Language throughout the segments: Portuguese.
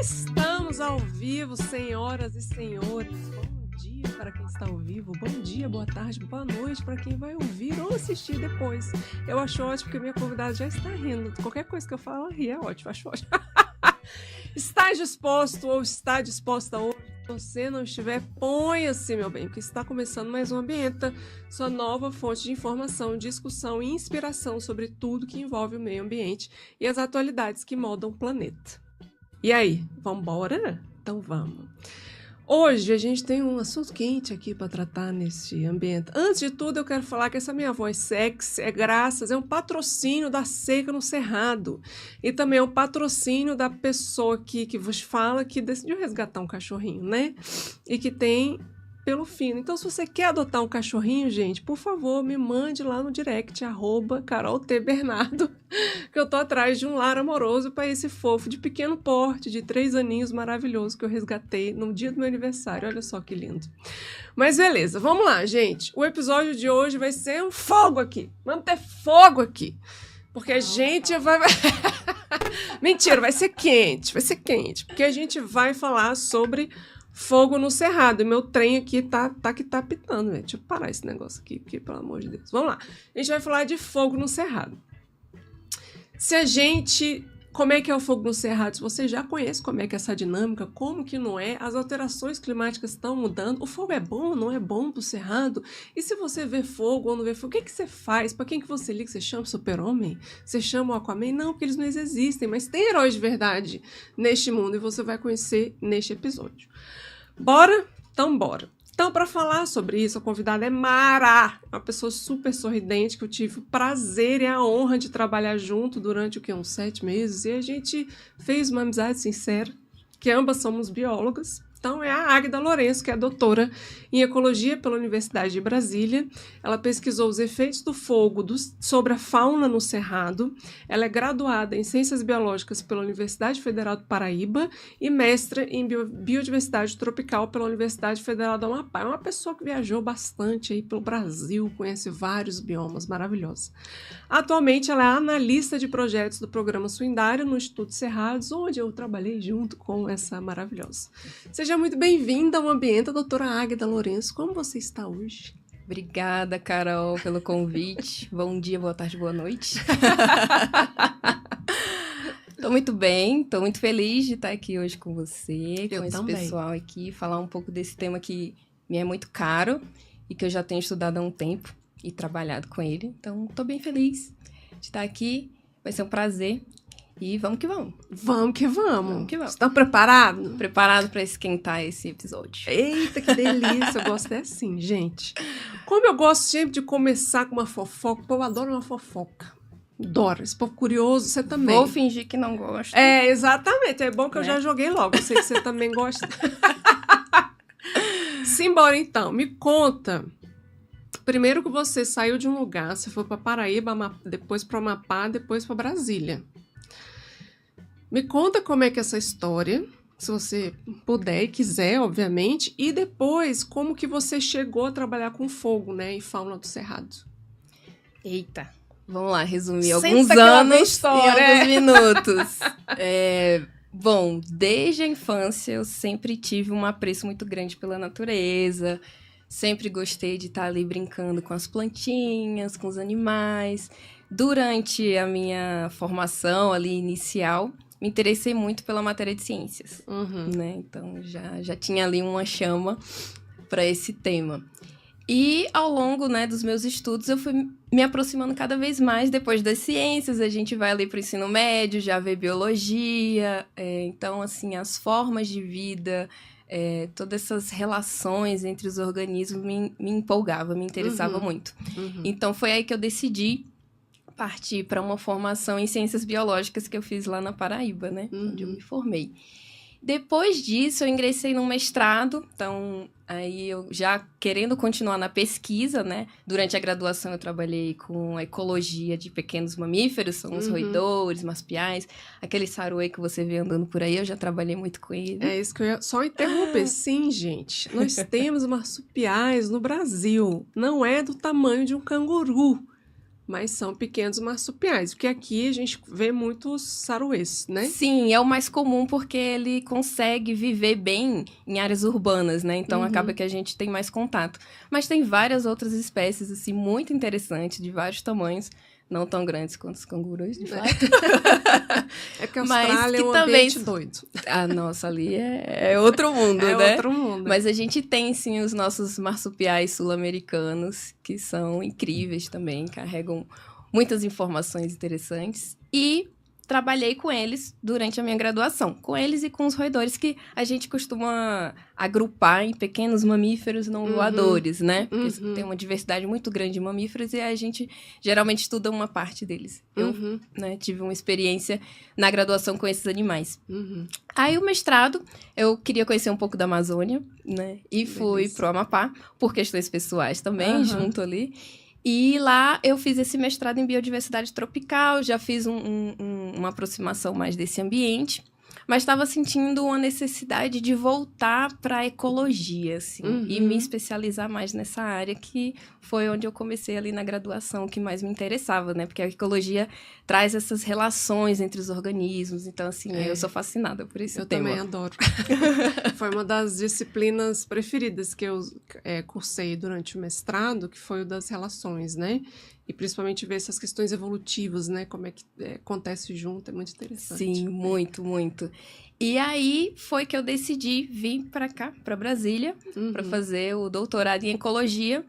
Estamos ao vivo, senhoras e senhores. Bom dia para quem está ao vivo, bom dia, boa tarde, boa noite para quem vai ouvir ou assistir depois. Eu acho ótimo porque minha convidada já está rindo. Qualquer coisa que eu falo, ela ri, é ótimo, acho ótimo. Está disposto ou está disposta hoje? Se você não estiver, ponha-se, meu bem, porque está começando mais um Ambienta, sua nova fonte de informação, discussão e inspiração sobre tudo que envolve o meio ambiente e as atualidades que moldam o planeta. E aí, vamos embora? Então vamos. Hoje a gente tem um assunto quente aqui para tratar nesse ambiente. Antes de tudo, eu quero falar que essa minha voz sexy é um patrocínio da Seca no Cerrado. E também é um patrocínio da pessoa que vos fala que decidiu resgatar um cachorrinho, né? E que tem pelo fino. Então, se você quer adotar um cachorrinho, gente, por favor, me mande lá no direct, @CarolTBernardo, que eu tô atrás de um lar amoroso para esse fofo de pequeno porte, de 3 aninhos, maravilhoso, que eu resgatei no dia do meu aniversário. Olha só que lindo. Mas beleza, vamos lá, gente. O episódio de hoje vai ser um fogo aqui. Vamos ter fogo aqui. Porque a gente vai... Mentira, vai ser quente. Porque a gente vai falar sobre... fogo no cerrado. E meu trem aqui tá pitando, velho. Deixa eu parar esse negócio aqui, porque, pelo amor de Deus. Vamos lá. A gente vai falar de fogo no cerrado. Como é que é o fogo no cerrado? Se você já conhece como é que é essa dinâmica, como que não é, as alterações climáticas estão mudando, o fogo é bom ou não é bom pro cerrado? E se você vê fogo ou não vê fogo, o que você faz? Pra quem que você liga? Você chama o Super-Homem? Você chama o Aquaman? Não, porque eles não existem, mas tem heróis de verdade neste mundo e você vai conhecer neste episódio. Bora? Então, bora. Então, para falar sobre isso, a convidada é Mara, uma pessoa super sorridente que eu tive o prazer e a honra de trabalhar junto durante uns 7 meses. E a gente fez uma amizade sincera, que ambas somos biólogas. Então, é a Águida Lourenço, que é doutora em Ecologia pela Universidade de Brasília. Ela pesquisou os efeitos do fogo sobre a fauna no Cerrado. Ela é graduada em Ciências Biológicas pela Universidade Federal do Paraíba e mestra em Biodiversidade Tropical pela Universidade Federal do Amapá. É uma pessoa que viajou bastante aí pelo Brasil, conhece vários biomas maravilhosos. Atualmente, ela é analista de projetos do Programa Suindário no Instituto Cerrados, onde eu trabalhei junto com essa maravilhosa. Seja muito bem-vinda ao Ambiente, doutora Águida Lourenço. Como você está hoje? Obrigada, Carol, pelo convite. Bom dia, boa tarde, boa noite. Tô muito bem, tô muito feliz de estar aqui hoje com você, com esse pessoal aqui, falar um pouco desse tema que me é muito caro e que eu já tenho estudado há um tempo e trabalhado com ele. Então, tô bem feliz de estar aqui, vai ser um prazer. E vamos que vamos. Vamos que vamos. Estão preparados? Preparado para esquentar esse episódio. Eita, que delícia. Eu gosto assim, gente. Como eu gosto sempre de começar com uma fofoca, o povo adora uma fofoca. Adoro. Esse povo curioso, você também. Vou fingir que não gosto. É, exatamente. É bom que eu já joguei logo. Eu sei que você também gosta. Simbora, então. Me conta. Primeiro que você saiu de um lugar, você foi para Paraíba, depois para Amapá, depois para Brasília. Me conta como é que é essa história, se você puder e quiser, obviamente, e depois como que você chegou a trabalhar com fogo, né, e fauna do Cerrado. Eita, vamos lá, resumir alguns anos em alguns minutos. Bom, desde a infância eu sempre tive um apreço muito grande pela natureza, sempre gostei de estar ali brincando com as plantinhas, com os animais. Durante a minha formação ali inicial, me interessei muito pela matéria de ciências, né? Então, já tinha ali uma chama para esse tema. E, ao longo, né, dos meus estudos, eu fui me aproximando cada vez mais. Depois das ciências, a gente vai ali para o ensino médio, já vê biologia. Então, assim, as formas de vida, todas essas relações entre os organismos me empolgava, me interessava muito. Então, foi aí que eu decidi partir para uma formação em ciências biológicas que eu fiz lá na Paraíba, né? Onde eu me formei. Depois disso, eu ingressei no mestrado, então, aí eu já querendo continuar na pesquisa, né? Durante a graduação, eu trabalhei com a ecologia de pequenos mamíferos, são os roedores, marsupiais, aquele saruê que você vê andando por aí, eu já trabalhei muito com ele. É isso que eu ia só interromper. Sim, gente, nós temos marsupiais no Brasil, não é do tamanho de um canguru. Mas são pequenos marsupiais, porque aqui a gente vê muitos saruês, né? Sim, é o mais comum porque ele consegue viver bem em áreas urbanas, né? Então acaba que a gente tem mais contato. Mas tem várias outras espécies, assim, muito interessantes, de vários tamanhos. Não tão grandes quanto os cangurus, de fato. É que a Austrália é um também... ambiente doido. Ah, nossa, ali é outro mundo, é né? É outro mundo. Mas a gente tem, sim, os nossos marsupiais sul-americanos, que são incríveis também, carregam muitas informações interessantes. E trabalhei com eles durante a minha graduação. Com eles e com os roedores, que a gente costuma agrupar em pequenos mamíferos não voadores, né? Porque tem uma diversidade muito grande de mamíferos e a gente geralmente estuda uma parte deles. Eu tive uma experiência na graduação com esses animais. Aí o mestrado, eu queria conhecer um pouco da Amazônia, né? E fui pro Amapá, por questões pessoais também, junto ali. E lá eu fiz esse mestrado em biodiversidade tropical, já fiz uma aproximação mais desse ambiente, mas estava sentindo uma necessidade de voltar para a ecologia, assim, e me especializar mais nessa área, que foi onde eu comecei ali na graduação, que mais me interessava, né? Porque a ecologia traz essas relações entre os organismos, então, assim, eu sou fascinada por esse tema. Eu também adoro. Foi uma das disciplinas preferidas que eu cursei durante o mestrado, que foi o das relações, né? E principalmente ver essas questões evolutivas, né? Como é que acontece junto, é muito interessante. Sim, muito, muito. E aí foi que eu decidi vir para cá, para Brasília, para fazer o doutorado em ecologia,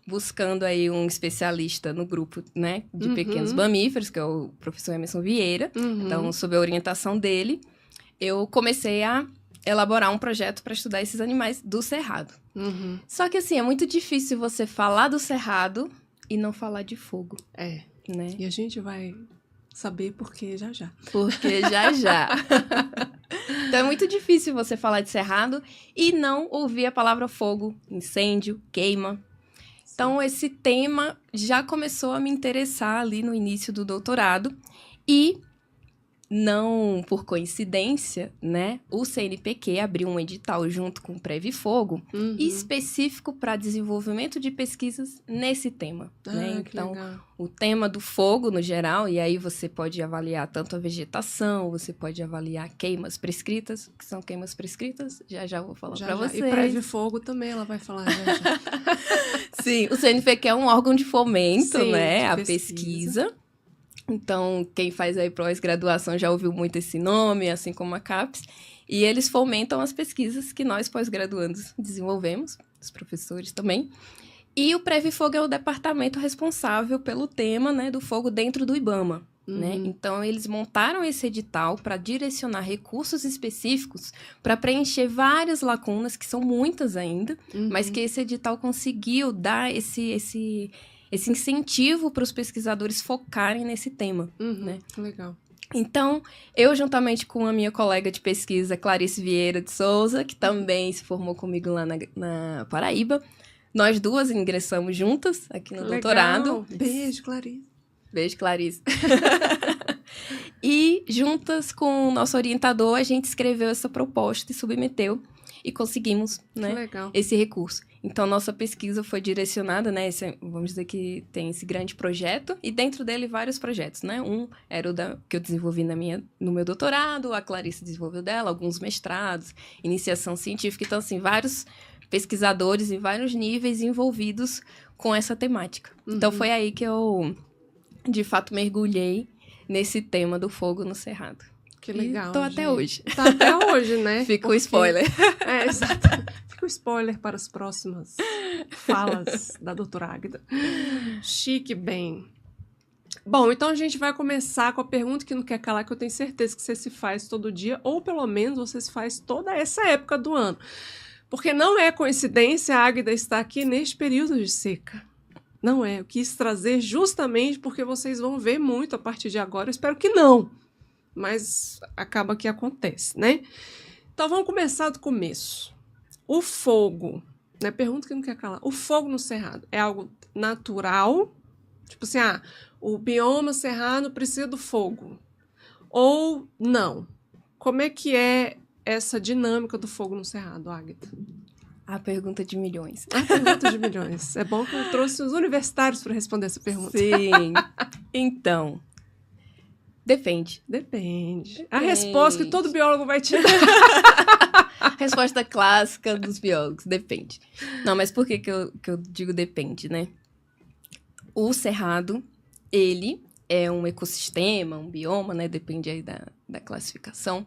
buscando aí um especialista no grupo, né, de pequenos mamíferos, que é o professor Emerson Vieira. Então, sob a orientação dele, eu comecei a elaborar um projeto para estudar esses animais do cerrado. Só que, assim, é muito difícil você falar do cerrado e não falar de fogo. Né? E a gente vai saber porque já. Porque já. Então é muito difícil você falar de cerrado e não ouvir a palavra fogo, incêndio, queima. Então esse tema já começou a me interessar ali no início do doutorado e, não por coincidência, né, o CNPq abriu um edital junto com o Previfogo específico para desenvolvimento de pesquisas nesse tema. Né? Então, o tema do fogo no geral, e aí você pode avaliar tanto a vegetação, você pode avaliar queimas prescritas, que são queimas prescritas, já vou falar para vocês. E Previfogo também ela vai falar já. Sim, o CNPq é um órgão de fomento, né, a pesquisa. Então, quem faz aí pós-graduação já ouviu muito esse nome, assim como a CAPES. E eles fomentam as pesquisas que nós, pós-graduandos, desenvolvemos, os professores também. E o Previfogo é o departamento responsável pelo tema, né, do fogo dentro do IBAMA. Né? Então, eles montaram esse edital para direcionar recursos específicos para preencher várias lacunas, que são muitas ainda, mas que esse edital conseguiu dar esse incentivo para os pesquisadores focarem nesse tema. Né? Legal. Então, eu, juntamente com a minha colega de pesquisa, Clarice Vieira de Souza, que também se formou comigo lá na Paraíba, nós duas ingressamos juntas aqui no doutorado. Beijo, Clarice. Beijo, Clarice. E, juntas com o nosso orientador, a gente escreveu essa proposta e submeteu. E conseguimos, né, esse recurso. Então, nossa pesquisa foi direcionada, né, vamos dizer que tem esse grande projeto, e dentro dele vários projetos, né? Um era o que eu desenvolvi no meu doutorado, a Clarice desenvolveu dela, alguns mestrados, iniciação científica. Então, assim, vários pesquisadores em vários níveis envolvidos com essa temática. Então, foi aí que eu, de fato, mergulhei nesse tema do fogo no cerrado. Que legal, e tô até hoje. Tá até hoje, né? Fica o spoiler. Exato. Fica o spoiler para as próximas falas da doutora Águida. Chique, bem. Bom, então a gente vai começar com a pergunta que não quer calar, que eu tenho certeza que você se faz todo dia, ou pelo menos você se faz toda essa época do ano. Porque não é coincidência a Águida estar aqui neste período de seca. Não é. Eu quis trazer justamente porque vocês vão ver muito a partir de agora. Eu espero que não. Mas acaba que acontece, né? Então, vamos começar do começo. O fogo, né? Pergunta que não quer calar. O fogo no cerrado é algo natural? Tipo assim, o bioma cerrado precisa do fogo. Ou não? Como é que é essa dinâmica do fogo no cerrado, Águida? A pergunta de milhões. A pergunta de milhões. É bom que eu trouxe os universitários para responder essa pergunta. Sim. Então, depende. Depende. A resposta que todo biólogo vai te dar. Resposta clássica dos biólogos, depende. Não, mas por que eu digo depende, né? O cerrado, ele é um ecossistema, um bioma, né? Depende aí da classificação,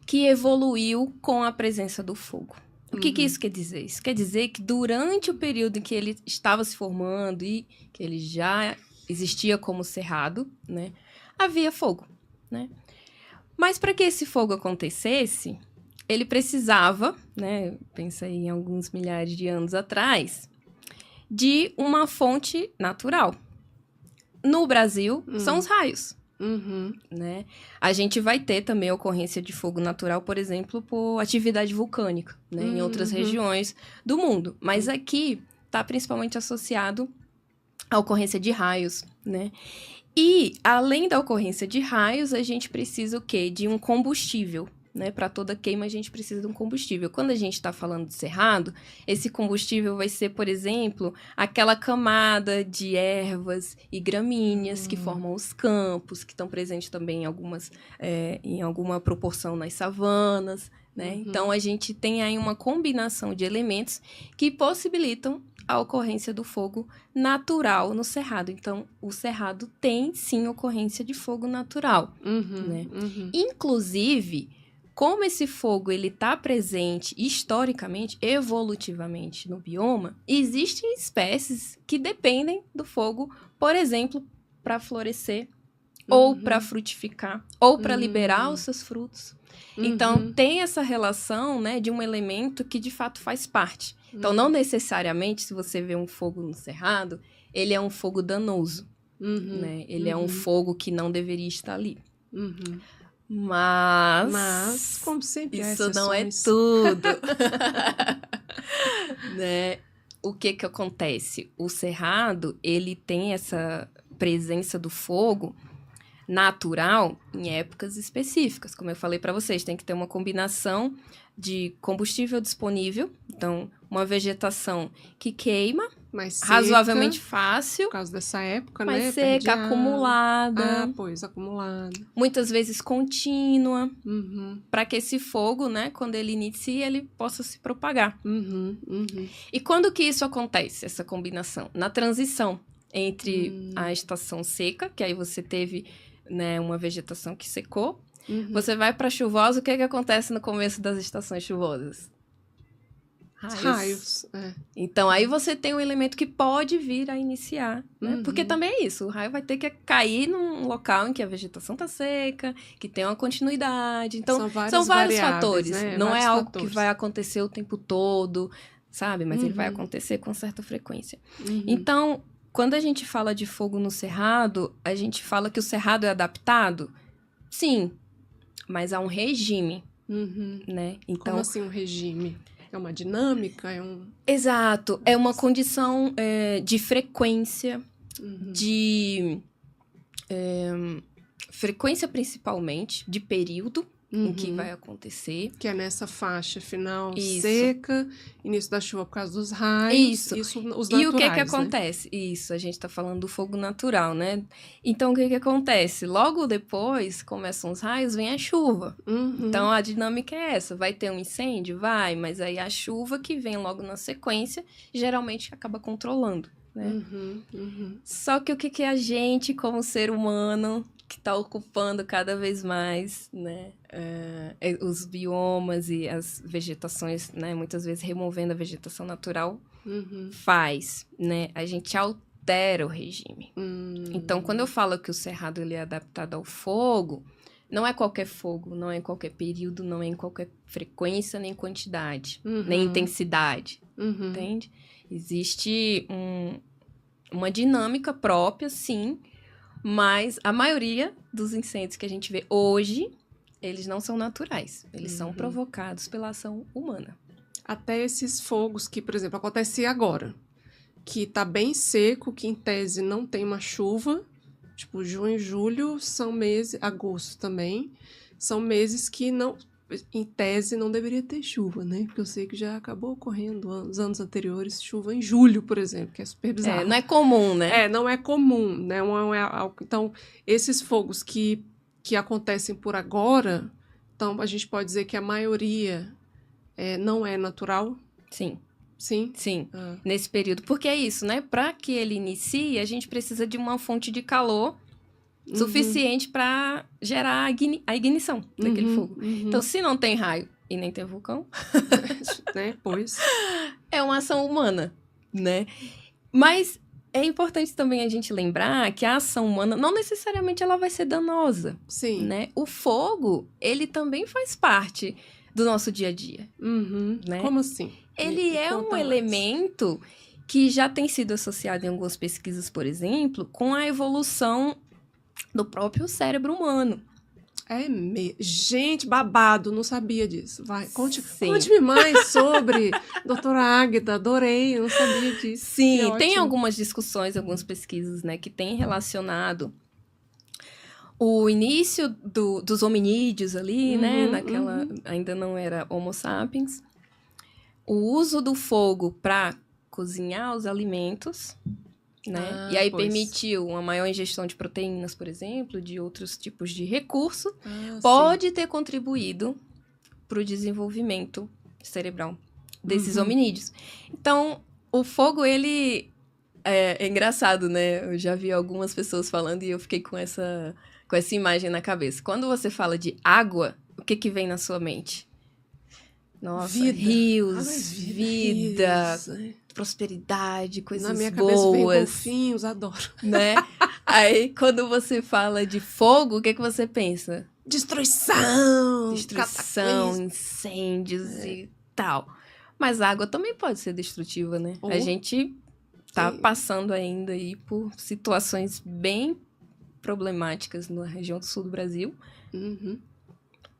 que evoluiu com a presença do fogo. O que isso quer dizer? Isso quer dizer que durante o período em que ele estava se formando e que ele já existia como cerrado, né? Havia fogo, né? Mas para que esse fogo acontecesse, ele precisava, né? Pensa aí em alguns milhares de anos atrás, de uma fonte natural. No Brasil, são os raios. Né? A gente vai ter também a ocorrência de fogo natural, por exemplo, por atividade vulcânica, né? Em outras regiões do mundo. Mas aqui está principalmente associado à ocorrência de raios, né? E, além da ocorrência de raios, a gente precisa o quê? De um combustível. Né? Para toda queima, a gente precisa de um combustível. Quando a gente está falando de cerrado, esse combustível vai ser, por exemplo, aquela camada de ervas e gramíneas que formam os campos, que estão presentes também em alguma proporção nas savanas. Né? Então, a gente tem aí uma combinação de elementos que possibilitam a ocorrência do fogo natural no cerrado. Então, o cerrado tem, sim, ocorrência de fogo natural. Né? Inclusive, como esse fogo está presente historicamente, evolutivamente no bioma, existem espécies que dependem do fogo, por exemplo, para florescer, ou para frutificar, ou para liberar os seus frutos. Então, tem essa relação, né, de um elemento que, de fato, faz parte. Então, não necessariamente, se você vê um fogo no cerrado, ele é um fogo danoso. Né? Ele é um fogo que não deveria estar ali. Mas, como sempre, isso não é tudo. Né? O que acontece? O cerrado, ele tem essa presença do fogo natural em épocas específicas. Como eu falei para vocês, tem que ter uma combinação de combustível disponível, então uma vegetação que queima, mais seca, razoavelmente fácil, por causa dessa época, mais né? seca, acumulada. Acumulada. Muitas vezes contínua, para que esse fogo, né, quando ele inicia, ele possa se propagar. E quando que isso acontece, essa combinação? Na transição entre a estação seca, que aí você teve, né, uma vegetação que secou, você vai para chuvosa, o que acontece no começo das estações chuvosas? Raios. Então, aí você tem um elemento que pode vir a iniciar, né? Porque também é isso, o raio vai ter que cair num local em que a vegetação está seca, que tem uma continuidade. Então, são vários fatores, né? Não é algo que vai acontecer o tempo todo, sabe? Mas ele vai acontecer com certa frequência. Então, quando a gente fala de fogo no cerrado, a gente fala que o cerrado é adaptado? Sim, mas há um regime, né? Então, como assim um regime? É uma dinâmica? Exato. É uma condição de frequência, de frequência principalmente, de período em que vai acontecer. Que é nessa faixa final seca, início da chuva por causa dos raios. Isso os naturais, e o que acontece? Isso, a gente está falando do fogo natural, né? Então, o que acontece? Logo depois, começam os raios, vem a chuva. Então, a dinâmica é essa. Vai ter um incêndio? Vai, mas aí a chuva que vem logo na sequência, geralmente acaba controlando, né? Só que o que a gente, como ser humano, que está ocupando cada vez mais, né, os biomas e as vegetações, né, muitas vezes removendo a vegetação natural, faz, né, a gente altera o regime. Então, quando eu falo que o cerrado ele é adaptado ao fogo, não é qualquer fogo, não é em qualquer período, não é em qualquer frequência, nem quantidade, nem intensidade, entende? Existe uma dinâmica própria, sim, mas a maioria dos incêndios que a gente vê hoje, eles não são naturais. Eles são provocados pela ação humana. Até esses fogos que, por exemplo, acontece agora. Que tá bem seco, que em tese não tem uma chuva. Tipo, junho e julho são meses... Agosto também. São meses que não... em tese, não deveria ter chuva, né? Porque eu sei que já acabou ocorrendo nos anos anteriores, chuva em julho, por exemplo, que é super bizarro. Não é comum, né? Não é comum, né? Então, esses fogos que acontecem por agora, então a gente pode dizer que a maioria não é natural? Sim. Sim? Sim, nesse período. Porque é isso, né? Para que ele inicie, a gente precisa de uma fonte de calor suficiente para gerar a ignição daquele fogo. Então, se não tem raio e nem tem vulcão, né? Pois. É uma ação humana, né? Mas é importante também a gente lembrar que a ação humana não necessariamente ela vai ser danosa. Sim. Né? O fogo, ele também faz parte do nosso dia a dia. Né? Como assim? Ele é um elemento que já tem sido associado em algumas pesquisas, por exemplo, com a evolução do próprio cérebro humano. Gente, babado, não sabia disso. Vai, conte-me mais sobre doutora Águeda, adorei, eu não sabia disso. Sim, tem algumas discussões, algumas pesquisas, né, que têm relacionado o início dos hominídeos ali, né, ainda não era Homo sapiens, o uso do fogo para cozinhar os alimentos, né? E aí permitiu uma maior ingestão de proteínas, por exemplo, de outros tipos de recurso, pode ter contribuído para o desenvolvimento cerebral desses hominídeos. Então, o fogo, ele é engraçado, né? Eu já vi algumas pessoas falando e eu fiquei com essa imagem na cabeça. Quando você fala de água, o que vem na sua mente? Nossa, rios, vida, prosperidade, coisas boas. Na minha cabeça vem golfinhos, adoro. Né? Aí, quando você fala de fogo, o que você pensa? Destruição, incêndios e tal. Mas a água também pode ser destrutiva, né? A gente tá passando ainda aí por situações bem problemáticas na região do sul do Brasil.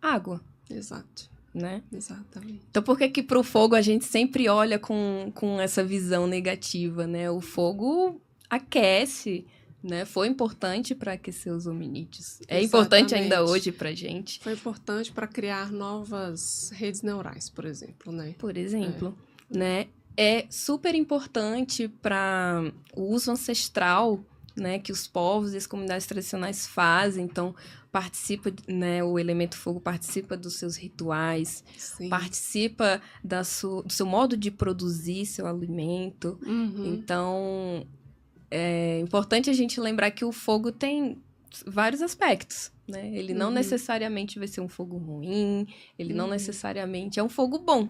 Água. Exato. Né? Exatamente. Então, por que pro fogo a gente sempre olha com essa visão negativa, né? O fogo aquece, né? Foi importante para aquecer os hominídeos. É importante ainda hoje pra gente. Foi importante para criar novas redes neurais, por exemplo, né? Por exemplo, né? É super importante para o uso ancestral, né? Que os povos e as comunidades tradicionais fazem. Então, participa, né, o elemento fogo participa dos seus rituais, participa do seu modo de produzir seu alimento. Então, é importante a gente lembrar que o fogo tem vários aspectos, né? Ele não necessariamente vai ser um fogo ruim, ele não necessariamente é um fogo bom.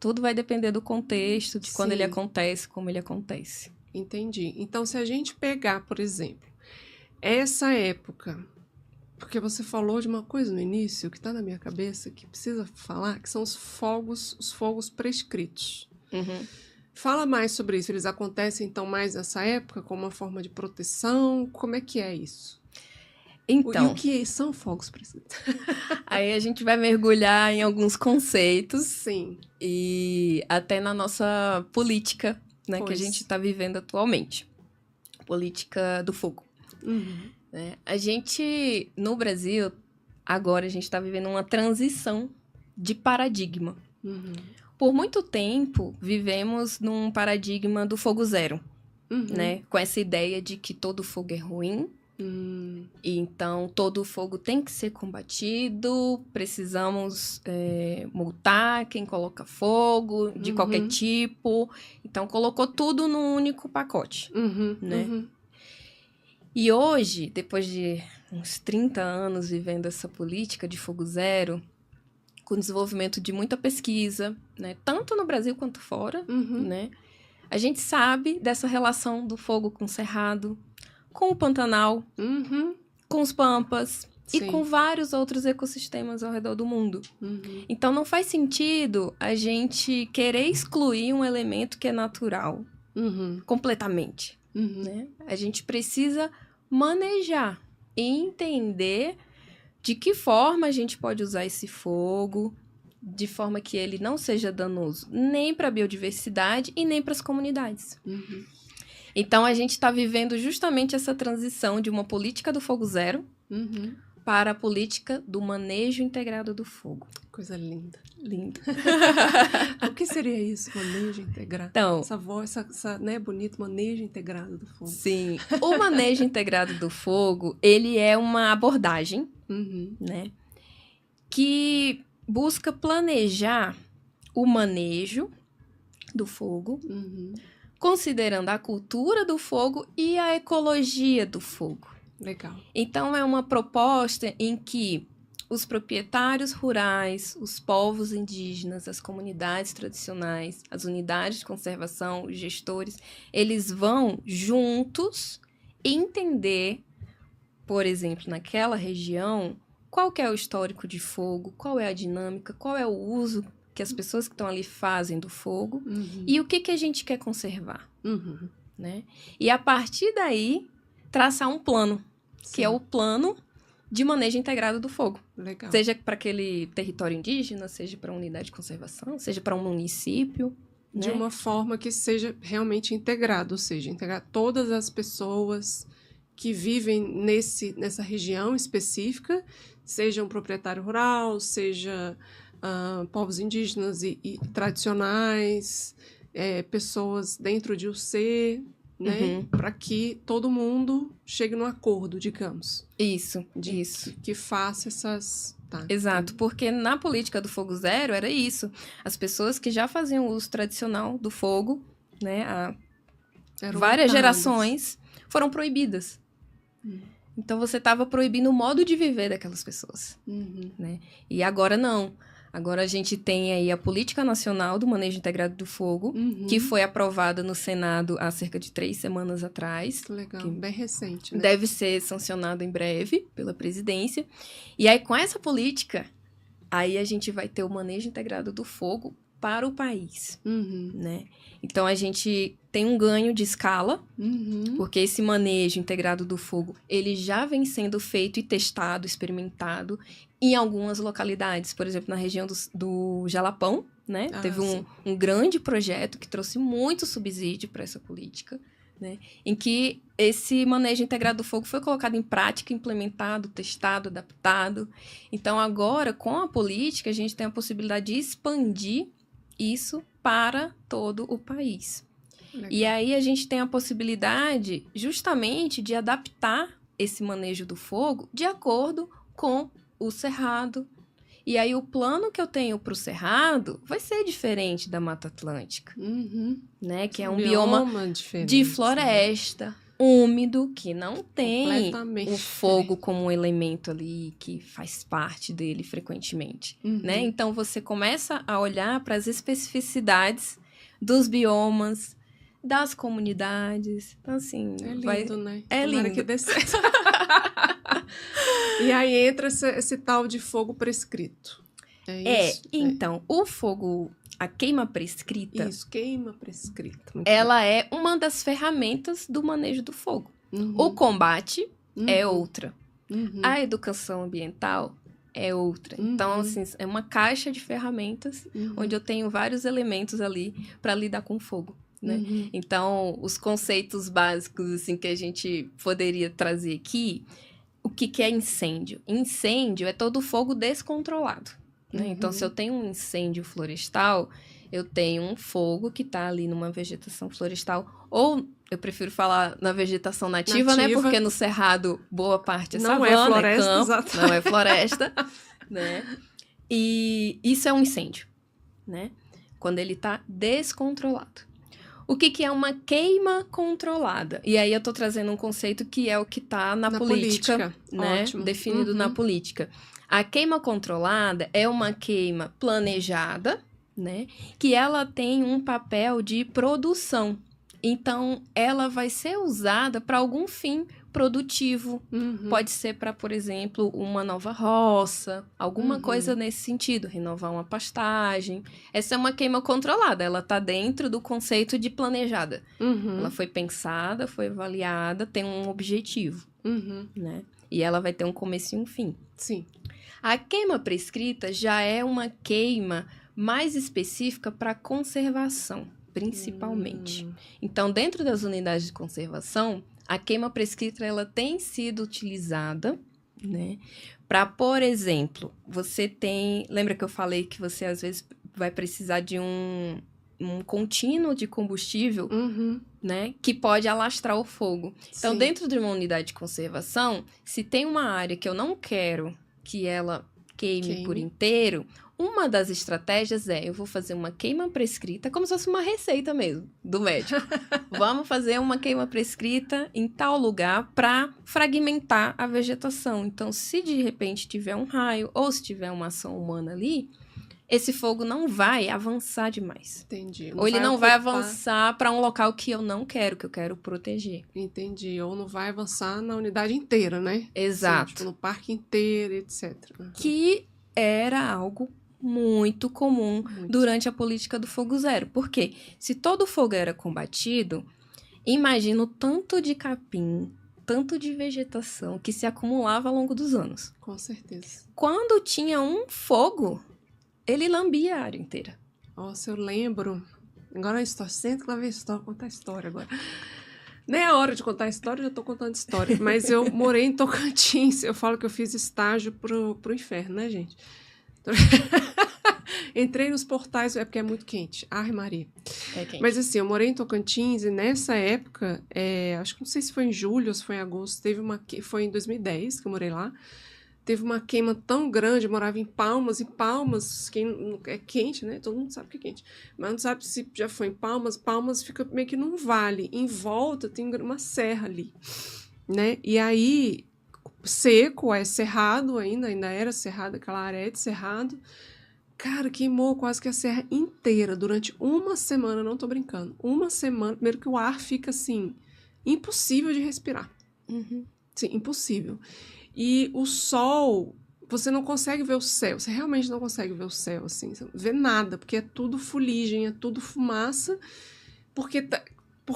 Tudo vai depender do contexto, de quando ele acontece, como ele acontece. Entendi. Então, se a gente pegar, por exemplo, essa época... Porque você falou de uma coisa no início que está na minha cabeça, que precisa falar, que são os fogos prescritos. Fala mais sobre isso. Eles acontecem, então, mais nessa época, como uma forma de proteção? Como é que é isso? Então, e o que são fogos prescritos? Aí a gente vai mergulhar em alguns conceitos. Sim. E até na nossa política, né, que a gente está vivendo atualmente. Política do fogo. Né? A gente, no Brasil, agora a gente está vivendo uma transição de paradigma. Por muito tempo, vivemos num paradigma do fogo zero, né? Com essa ideia de que todo fogo é ruim, e então todo fogo tem que ser combatido, precisamos multar quem coloca fogo, de qualquer tipo. Então, colocou tudo num único pacote, né? E hoje, depois de uns 30 anos vivendo essa política de fogo zero, com o desenvolvimento de muita pesquisa, né, tanto no Brasil quanto fora, né, a gente sabe dessa relação do fogo com o cerrado, com o Pantanal, com os pampas e com vários outros ecossistemas ao redor do mundo. Então, não faz sentido a gente querer excluir um elemento que é natural completamente. Né? A gente precisa manejar e entender de que forma a gente pode usar esse fogo, de forma que ele não seja danoso nem para a biodiversidade e nem para as comunidades. Então, a gente está vivendo justamente essa transição de uma política do fogo zero para a política do manejo integrado do fogo. Coisa linda. Lindo. O que seria isso, manejo integrado? Então, Essa voz, né, bonito manejo integrado do fogo. sim, o manejo integrado do fogo, ele é uma abordagem, né, que busca planejar o manejo do fogo, considerando a cultura do fogo e a ecologia do fogo. Legal. Então, é uma proposta em que os proprietários rurais, os povos indígenas, as comunidades tradicionais, as unidades de conservação, os gestores, eles vão juntos entender, por exemplo, naquela região, qual que é o histórico de fogo, qual é a dinâmica, qual é o uso que as pessoas que estão ali fazem do fogo e o que a gente quer conservar, né? E a partir daí, traçar um plano, que é o plano de manejo integrado do fogo. Legal. Seja para aquele território indígena, seja para uma unidade de conservação, seja para um município. De né? uma forma que seja realmente integrado, ou seja, integrar todas as pessoas que vivem nessa região específica, seja um proprietário rural, seja povos indígenas e tradicionais, pessoas dentro de UC, né? Para que todo mundo chegue num acordo, digamos. Isso. Que faça essas... Tá. Exato, porque na política do Fogo Zero era isso. As pessoas que já faziam uso tradicional do fogo, né, há várias gerações, foram proibidas. Então você estava proibindo o modo de viver daquelas pessoas. Né? E agora não. Agora a gente tem aí a Política Nacional do Manejo Integrado do Fogo, que foi aprovada no Senado há cerca de 3 semanas atrás. Legal, bem recente, né? Deve ser sancionado em breve pela presidência. E aí, com essa política, aí a gente vai ter o manejo integrado do fogo para o país, né? Então, a gente tem um ganho de escala, porque esse manejo integrado do fogo, ele já vem sendo feito e testado, experimentado em algumas localidades. Por exemplo, na região do Jalapão, né? Teve um grande projeto que trouxe muito subsídio para essa política, né? Em que esse manejo integrado do fogo foi colocado em prática, implementado, testado, adaptado. Então, agora, com a política, a gente tem a possibilidade de expandir isso para todo o país. Legal. E aí a gente tem a possibilidade justamente de adaptar esse manejo do fogo de acordo com o cerrado. E aí o plano que eu tenho para o cerrado vai ser diferente da Mata Atlântica, né? Que é um bioma de floresta, úmido, que não tem o fogo como um elemento ali que faz parte dele frequentemente, né? Então você começa a olhar para as especificidades dos biomas, das comunidades. Então, assim... É lindo, né? É lindo. Que dê certo. E aí entra esse tal de fogo prescrito. Isso? Então, o fogo... A queima prescrita... Isso, queima prescrita. Ela é uma das ferramentas do manejo do fogo. O combate é outra. A educação ambiental é outra. Então, assim, é uma caixa de ferramentas onde eu tenho vários elementos ali para lidar com o fogo. Né? Então, os conceitos básicos assim, que a gente poderia trazer aqui, o que é incêndio? Incêndio é todo fogo descontrolado. Né? Então, se eu tenho um incêndio florestal, eu tenho um fogo que está ali numa vegetação florestal, ou eu prefiro falar na vegetação nativa, né? Porque no cerrado, boa parte é savana, é floresta, campo, exatamente. não é floresta, né? E isso é um incêndio, né? Quando ele está descontrolado. O que é uma queima controlada? E aí eu tô trazendo um conceito que é o que está na política, né? Ótimo. Definido na política. A queima controlada é uma queima planejada, né? Que ela tem um papel de produção. Então, ela vai ser usada para algum fim produtivo. Pode ser para, por exemplo, uma nova roça, alguma coisa nesse sentido, renovar uma pastagem. Essa é uma queima controlada, ela está dentro do conceito de planejada. Ela foi pensada, foi avaliada, tem um objetivo, né? E ela vai ter um começo e um fim. Sim. A queima prescrita já é uma queima mais específica para conservação, principalmente. Então, dentro das unidades de conservação, a queima prescrita ela tem sido utilizada, né, Para, por exemplo, você tem... Lembra que eu falei que você, às vezes, vai precisar de um contínuo de combustível, né? Que pode alastrar o fogo. Então, Sim. dentro de uma unidade de conservação, se tem uma área que eu não quero que ela queime por inteiro... Uma das estratégias eu vou fazer uma queima prescrita, como se fosse uma receita mesmo, do médico. Vamos fazer uma queima prescrita em tal lugar para fragmentar a vegetação. Então, se de repente tiver um raio ou se tiver uma ação humana ali, esse fogo não vai avançar demais. Entendi. Ou ele não vai avançar para um local que eu não quero, que eu quero proteger. Entendi. Ou não vai avançar na unidade inteira, né? Exato. Sim, tipo, no parque inteiro, etc. Que era algo muito comum durante a política do fogo zero. Por quê? Se todo fogo era combatido, imagina o tanto de capim, tanto de vegetação que se acumulava ao longo dos anos. Com certeza. Quando tinha um fogo, ele lambia a área inteira. Nossa, eu lembro. Agora a história, senta que lá vem a história, contar a história agora. Nem é a hora de contar a história, eu já tô contando história. Mas eu morei em Tocantins, eu falo que eu fiz estágio pro inferno, né, gente? Entrei nos portais, é porque é muito quente. Ai, Maria. É quente. Mas assim, eu morei em Tocantins e nessa época, acho que não sei se foi em julho ou se foi em agosto, foi em 2010 que eu morei lá. Teve uma queima tão grande, eu morava em Palmas, e Palmas, é quente, né? Todo mundo sabe que é quente. Mas não sabe se já foi em Palmas. Palmas fica meio que num vale. Em volta tem uma serra ali, né? E aí... seco, cerrado ainda era cerrado, aquela área de cerrado. Cara, queimou quase que a serra inteira durante uma semana, não tô brincando. Uma semana, primeiro que o ar fica assim, impossível de respirar. Sim, impossível. E o sol, você não consegue ver o céu, você realmente não consegue ver o céu, assim, você não vê nada, porque é tudo fuligem, é tudo fumaça, porque...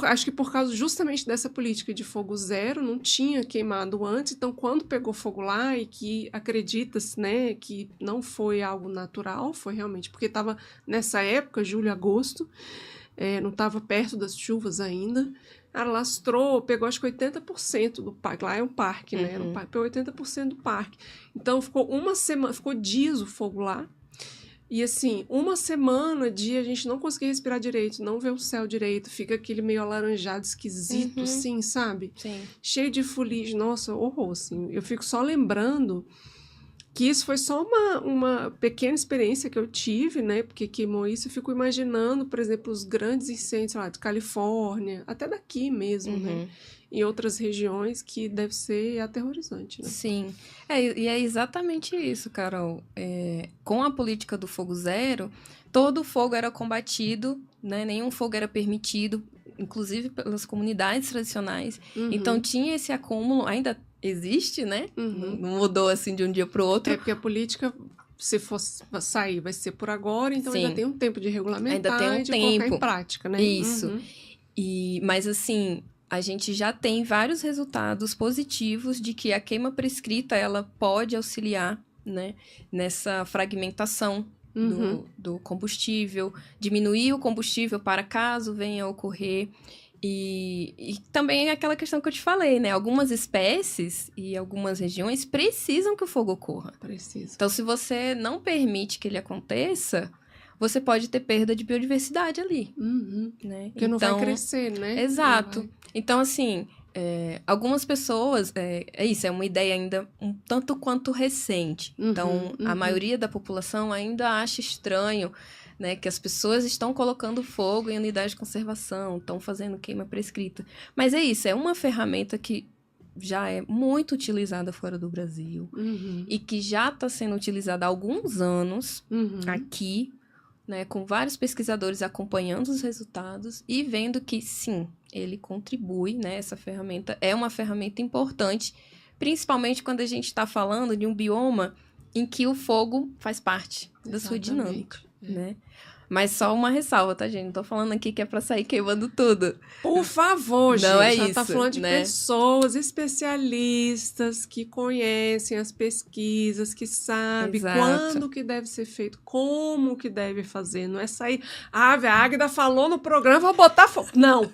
acho que por causa justamente dessa política de fogo zero, não tinha queimado antes, então quando pegou fogo lá e que acredita-se, né, que não foi algo natural, foi realmente, porque estava nessa época, julho, agosto, não estava perto das chuvas ainda, alastrou, pegou acho que 80% do parque, lá é um parque, né, era um parque, pegou 80% do parque, então ficou uma semana, ficou dias o fogo lá. E assim, uma semana de a gente não conseguir respirar direito, não ver o céu direito, fica aquele meio alaranjado, esquisito, assim, sabe? Sim. Cheio de fuligem, nossa, horror, assim. Eu fico só lembrando que isso foi só uma pequena experiência que eu tive, né? Porque queimou isso, eu fico imaginando, por exemplo, os grandes incêndios, sei lá, de Califórnia, até daqui mesmo, né? Em outras regiões, que deve ser aterrorizante, né? Sim. E é exatamente isso, Carol. Com a política do fogo zero, todo fogo era combatido, né? Nenhum fogo era permitido, inclusive pelas comunidades tradicionais. Então, tinha esse acúmulo, ainda existe, né? Não mudou assim de um dia para o outro. É porque a política... se for sair, vai ser por agora, então ainda tem um tempo de regulamentar ainda tem e de colocar em prática, né? Isso. Mas assim, a gente já tem vários resultados positivos de que a queima prescrita, ela pode auxiliar, né, nessa fragmentação do combustível, diminuir o combustível para caso venha a ocorrer. E também é aquela questão que eu te falei, né? Algumas espécies e algumas regiões precisam que o fogo ocorra. Precisa. Então, se você não permite que ele aconteça, você pode ter perda de biodiversidade ali. Né? Porque não vai crescer, né? Exato. Então, assim, algumas pessoas... isso, é uma ideia ainda um tanto quanto recente. Então, a maioria da população ainda acha estranho, né, que as pessoas estão colocando fogo em unidade de conservação, estão fazendo queima prescrita. Mas é isso, é uma ferramenta que já é muito utilizada fora do Brasil e que já está sendo utilizada há alguns anos aqui, né, com vários pesquisadores acompanhando os resultados e vendo que, sim, ele contribui, né, essa ferramenta é uma ferramenta importante, principalmente quando a gente está falando de um bioma em que o fogo faz parte da sua dinâmica, né? Mas só uma ressalva, tá, gente? Não tô falando aqui que é pra sair queimando tudo. Por favor, gente. Não é já isso, tá falando de pessoas especialistas que conhecem as pesquisas, que sabem quando que deve ser feito, como que deve fazer. Não é sair... a Águida falou no programa, vou botar fogo. Não.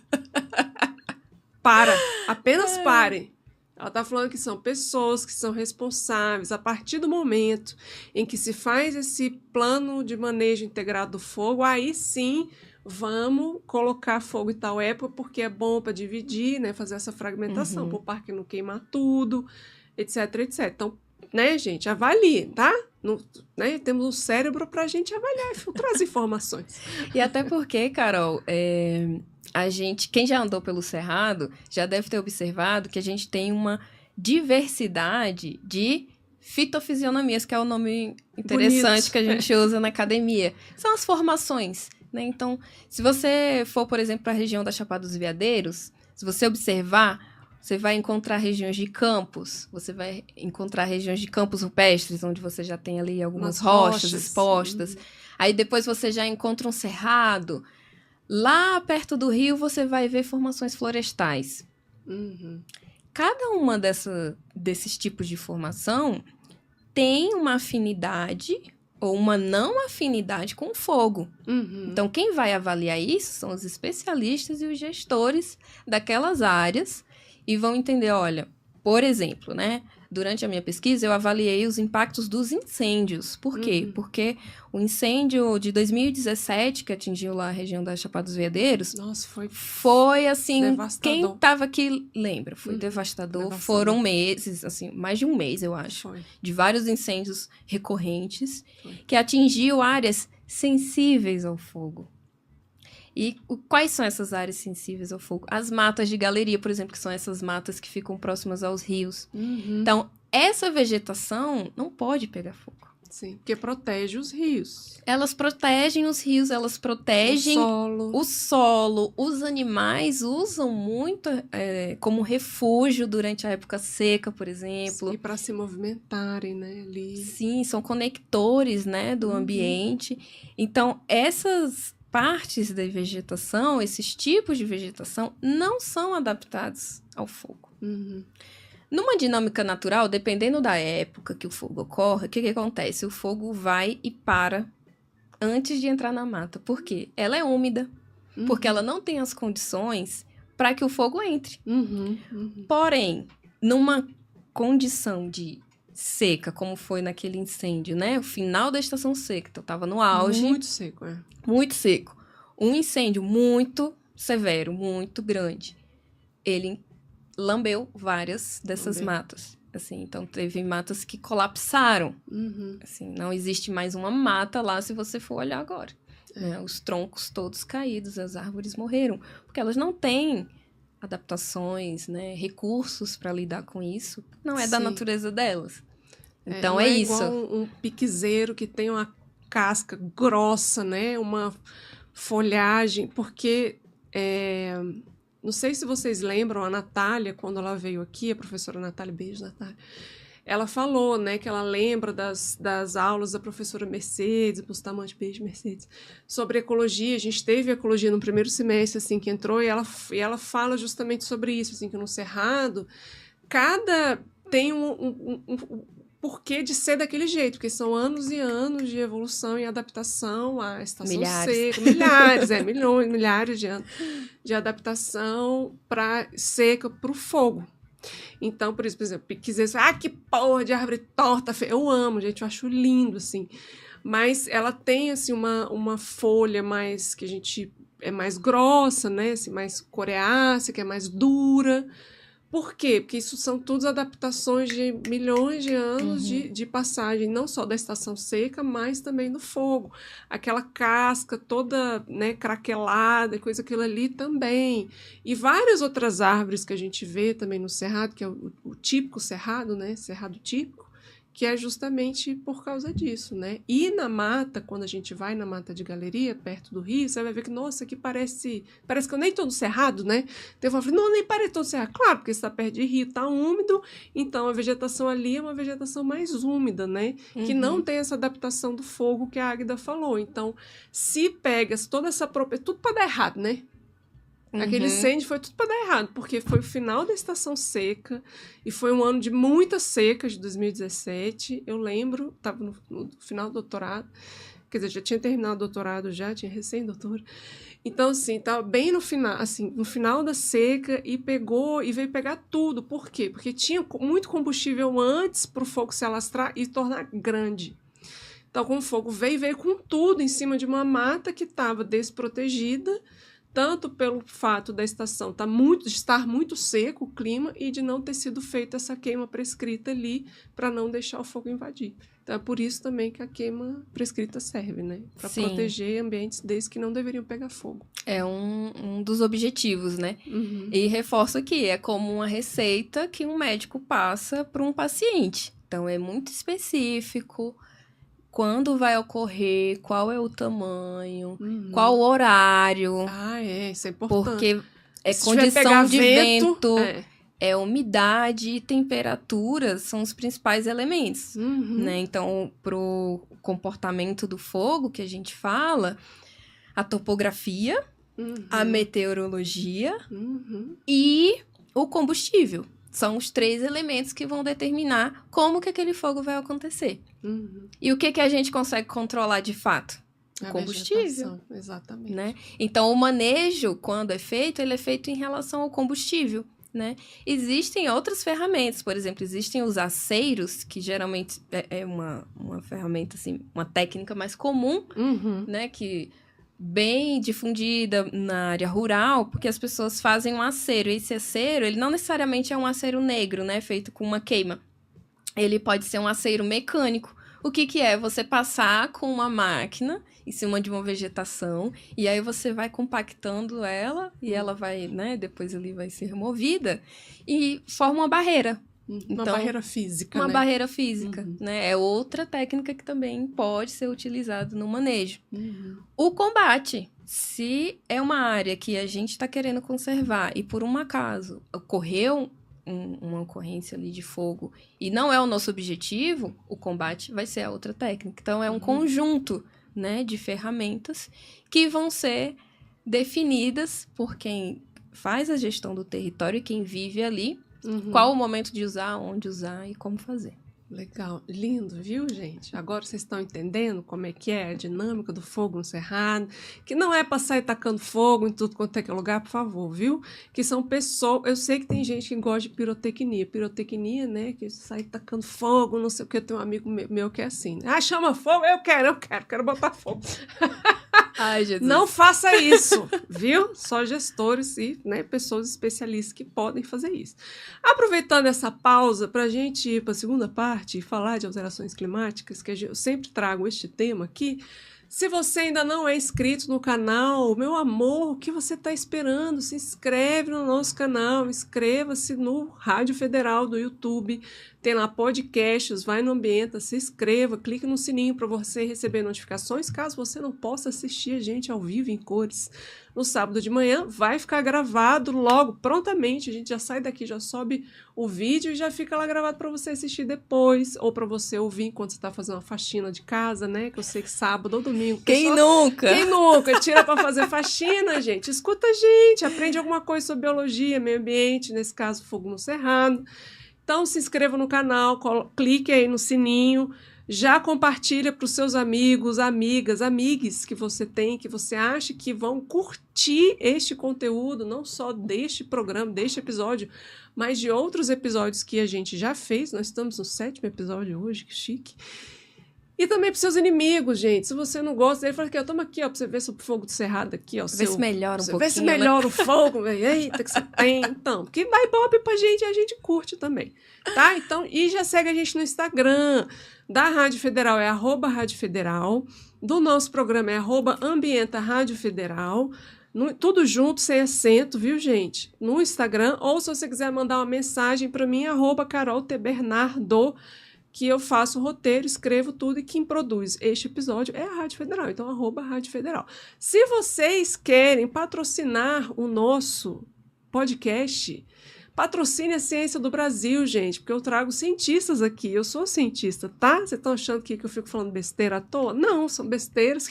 Para. Apenas pare. Ela está falando que são pessoas que são responsáveis a partir do momento em que se faz esse plano de manejo integrado do fogo, aí sim vamos colocar fogo em tal época, porque é bom para dividir, né, fazer essa fragmentação, para o parque não queimar tudo, etc, etc. Então, né, gente, avalie, tá? Né, temos um cérebro para a gente avaliar e filtrar as informações. E até porque, Carol, quem já andou pelo Cerrado já deve ter observado que a gente tem uma diversidade de fitofisionomias, que é o nome interessante bonito, que a gente usa na academia. São as formações, né? Então, se você for, por exemplo, para a região da Chapada dos Veadeiros, se você observar, você vai encontrar regiões de campos, você vai encontrar regiões de campos rupestres, onde você já tem ali algumas rochas expostas. Aí depois você já encontra um cerrado. Lá perto do rio você vai ver formações florestais. Cada uma desses tipos de formação tem uma afinidade ou uma não afinidade com o fogo. Então, quem vai avaliar isso são os especialistas e os gestores daquelas áreas e vão entender, olha, por exemplo, né? Durante a minha pesquisa, eu avaliei os impactos dos incêndios. Por quê? Porque o incêndio de 2017, que atingiu lá a região da Chapada dos Veadeiros... Nossa, foi assim, devastador. Quem estava aqui lembra, foi devastador. Foram meses, assim, mais de um mês, eu acho, de vários incêndios recorrentes, que atingiu áreas sensíveis ao fogo. E quais são essas áreas sensíveis ao fogo? As matas de galeria, por exemplo, que são essas matas que ficam próximas aos rios. Então, essa vegetação não pode pegar fogo. Sim, porque protege os rios. Elas protegem os rios, elas protegem o solo. Os animais usam muito como refúgio durante a época seca, por exemplo. E para se movimentarem, né, ali. Sim, são conectores, né, do ambiente. Então, essas partes da vegetação, esses tipos de vegetação, não são adaptados ao fogo. Numa dinâmica natural, dependendo da época que o fogo ocorre, o que acontece? O fogo vai e para antes de entrar na mata. Por quê? Ela é úmida, porque ela não tem as condições para que o fogo entre. Porém, numa condição de seca, como foi naquele incêndio, né? O final da estação seca, então estava no auge. Muito seco, Muito seco. Um incêndio muito severo, muito grande. Ele lambeu várias dessas matas. Assim, então, teve matas que colapsaram. Assim, não existe mais uma mata lá se você for olhar agora. Né? Os troncos todos caídos, as árvores morreram. Porque elas não têm adaptações, né? Recursos para lidar com isso. Não é da natureza delas. Então, é isso. Igual um piquezeiro que tem uma casca grossa, né? Uma folhagem, porque... Não sei se vocês lembram, a Natália, quando ela veio aqui, a professora Natália, beijo, Natália, ela falou, né, que ela lembra das aulas da professora Mercedes, Bustamante, beijo, Mercedes, sobre ecologia. A gente teve ecologia no primeiro semestre, assim, que entrou, e ela fala justamente sobre isso, assim, que no Cerrado, tem um porquê de ser daquele jeito, porque são anos e anos de evolução e adaptação à estação seca, milhares de anos de adaptação para seca para o fogo. Então, por exemplo, quiser que porra de árvore torta, eu amo, gente, eu acho lindo, assim, mas ela tem, assim, uma folha mais, que a gente, é mais grossa, né, assim, mais coriácea, que é mais dura. Por quê? Porque isso são todas adaptações de milhões de anos de passagem, não só da estação seca, mas também do fogo. Aquela casca toda, né, craquelada, coisa aquilo ali também. E várias outras árvores que a gente vê também no Cerrado, que é o típico Cerrado, né, Cerrado típico, que é justamente por causa disso, né? E na mata, quando a gente vai na mata de galeria, perto do rio, você vai ver que, nossa, aqui parece que eu nem tô no Cerrado, né? Então eu falo, não, nem parece que tô no Cerrado. Claro, porque está perto de rio, tá úmido, então a vegetação ali é uma vegetação mais úmida, né? Que não tem essa adaptação do fogo que a Águida falou. Então, se pega toda essa propriedade, tudo para dar errado, né? Aquele incêndio foi tudo para dar errado, porque foi o final da estação seca e foi um ano de muitas secas de 2017. Eu lembro, estava no final do doutorado, quer dizer, já tinha terminado o doutorado, já tinha recém-doutor. Então, assim, estava bem no final, assim, no final da seca e veio pegar tudo. Por quê? Porque tinha muito combustível antes para o fogo se alastrar e tornar grande. Então, como o fogo veio com tudo em cima de uma mata que estava desprotegida, tanto pelo fato da estação estar muito seco o clima e de não ter sido feita essa queima prescrita ali para não deixar o fogo invadir. Então, é por isso também que a queima prescrita serve, né? Para proteger ambientes desses que não deveriam pegar fogo. É um dos objetivos, né? Uhum. E reforço aqui, é como uma receita que um médico passa para um paciente. Então, é muito específico. Quando vai ocorrer, qual é o tamanho, qual o horário. Isso é importante. Porque é condição de vento, umidade e temperatura são os principais elementos. Né? Então, para o comportamento do fogo que a gente fala, a topografia, a meteorologia e o combustível. São os 3 elementos que vão determinar como que aquele fogo vai acontecer. E o que a gente consegue controlar de fato? O combustível. Exatamente. Né? Então, o manejo, quando é feito, ele é feito em relação ao combustível. Né? Existem outras ferramentas, por exemplo, existem os aceiros, que geralmente é uma ferramenta, assim, uma técnica mais comum, né? Que bem difundida na área rural, porque as pessoas fazem um aceiro. Esse aceiro, ele não necessariamente é um aceiro negro, né, feito com uma queima. Ele pode ser um aceiro mecânico. O que é? Você passar com uma máquina em cima de uma vegetação, e aí você vai compactando ela, e ela vai, né, depois ali vai ser removida, e forma uma barreira. Uma barreira física, Uma barreira física, né? É outra técnica que também pode ser utilizada no manejo. O combate, se é uma área que a gente está querendo conservar e por um acaso ocorreu uma ocorrência ali de fogo e não é o nosso objetivo, o combate vai ser a outra técnica. Então, é um conjunto, né, de ferramentas que vão ser definidas por quem faz a gestão do território e quem vive ali. Qual o momento de usar, onde usar e como fazer. Legal, lindo, viu, gente? Agora vocês estão entendendo como é que é a dinâmica do fogo no cerrado, que não é para sair tacando fogo em tudo quanto é que é lugar, por favor, viu? Que são pessoas, eu sei que tem gente que gosta de pirotecnia, né, que sai tacando fogo, não sei o que, eu tenho um amigo meu que é assim, né? Chama fogo, eu quero botar fogo. Ai, Jesus. Não faça isso, viu? Só gestores e, né, pessoas especialistas que podem fazer isso. Aproveitando essa pausa para a gente ir para a segunda parte e falar de alterações climáticas, que eu sempre trago este tema aqui. Se você ainda não é inscrito no canal, meu amor, o que você está esperando? Se inscreve no nosso canal, inscreva-se no Rádio Federal do YouTube, tem lá podcasts, vai no Ambienta, se inscreva, clique no sininho para você receber notificações, caso você não possa assistir a gente ao vivo em cores. No sábado de manhã vai ficar gravado logo, prontamente, a gente já sai daqui, já sobe o vídeo e já fica lá gravado para você assistir depois, ou para você ouvir enquanto você está fazendo uma faxina de casa, né, que eu sei que sábado ou domingo... Quem nunca? Tira para fazer faxina, gente, escuta a gente, aprende alguma coisa sobre biologia, meio ambiente, nesse caso, fogo no cerrado. Então, se inscreva no canal, clique aí no sininho, já compartilha para os seus amigos, amigas, amigues que você tem, que você acha que vão curtir este conteúdo, não só deste programa, deste episódio, mas de outros episódios que a gente já fez. Nós estamos no 7º episódio hoje, que chique. E também para seus inimigos, gente. Se você não gosta dele, fala aqui, toma aqui, ó, para você ver sobre o fogo do cerrado aqui, ó. Vê se melhora um pouquinho. Vê se melhora o fogo. Eita, que você tem. Então, porque vai bobe pra gente e a gente curte também. Tá? Então, e já segue a gente no Instagram. Da Rádio Federal é @Rádio Federal. Do nosso programa é @Ambienta Rádio Federal. Tudo junto, sem acento, viu, gente? No Instagram. Ou se você quiser mandar uma mensagem para mim, @CarolTBernardo, que eu faço o roteiro, escrevo tudo e quem produz este episódio é a Rádio Federal. Então, @Rádio Federal. Se vocês querem patrocinar o nosso podcast, patrocine a Ciência do Brasil, gente, porque eu trago cientistas aqui. Eu sou cientista, tá? Vocês estão achando que eu fico falando besteira à toa? Não, são besteiras.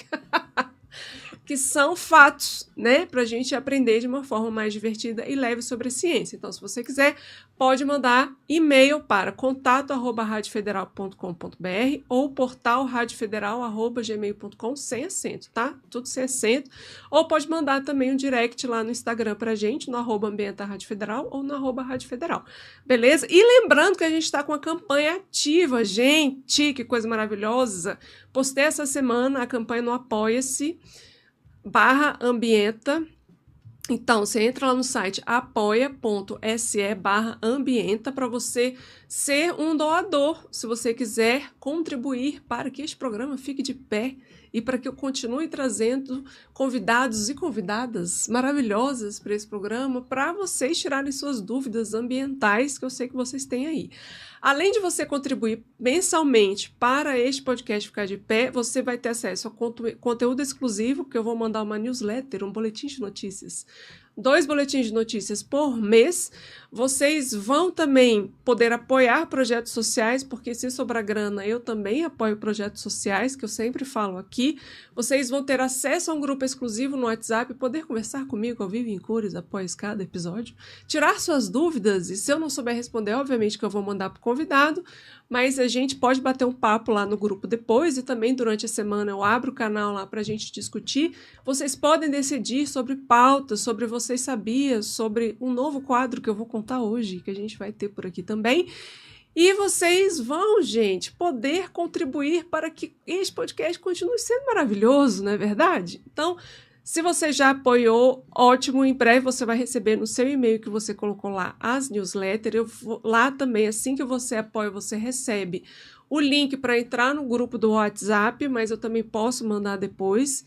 que são fatos, né? Para a gente aprender de uma forma mais divertida e leve sobre a ciência. Então, se você quiser, pode mandar e-mail para contato@radiofederal.com.br ou portalradiofederal@gmail.com sem acento, tá? Tudo sem acento. Ou pode mandar também um direct lá no Instagram pra gente, no @ambientaradiofederal ou no @radiofederal. Beleza? E lembrando que a gente está com a campanha ativa, gente, que coisa maravilhosa. Postei essa semana a campanha no Apoia-se /ambienta. Então, você entra lá no site apoia.se/ambienta para você ser um doador, se você quiser contribuir para que este programa fique de pé e para que eu continue trazendo convidados e convidadas maravilhosas para esse programa, para vocês tirarem suas dúvidas ambientais, que eu sei que vocês têm aí. Além de você contribuir mensalmente para este podcast ficar de pé, você vai ter acesso a conteúdo exclusivo, que eu vou mandar uma newsletter, um boletim de notícias, 2 boletins de notícias por mês. Vocês vão também poder apoiar projetos sociais, porque se sobrar grana, eu também apoio projetos sociais, que eu sempre falo aqui. Vocês vão ter acesso a um grupo exclusivo no WhatsApp, poder conversar comigo ao vivo em cores após cada episódio, tirar suas dúvidas, e se eu não souber responder, obviamente que eu vou mandar para o convidado, mas a gente pode bater um papo lá no grupo depois, e também durante a semana eu abro o canal lá para a gente discutir. Vocês podem decidir sobre pautas, sobre Vocês Sabiam, sobre um novo quadro que eu vou contar hoje, que a gente vai ter por aqui também. E vocês vão, gente, poder contribuir para que esse podcast continue sendo maravilhoso, não é verdade? Então, se você já apoiou, ótimo, em breve você vai receber no seu e-mail que você colocou lá as newsletters. Eu vou lá também, assim que você apoia, você recebe o link para entrar no grupo do WhatsApp, mas eu também posso mandar depois.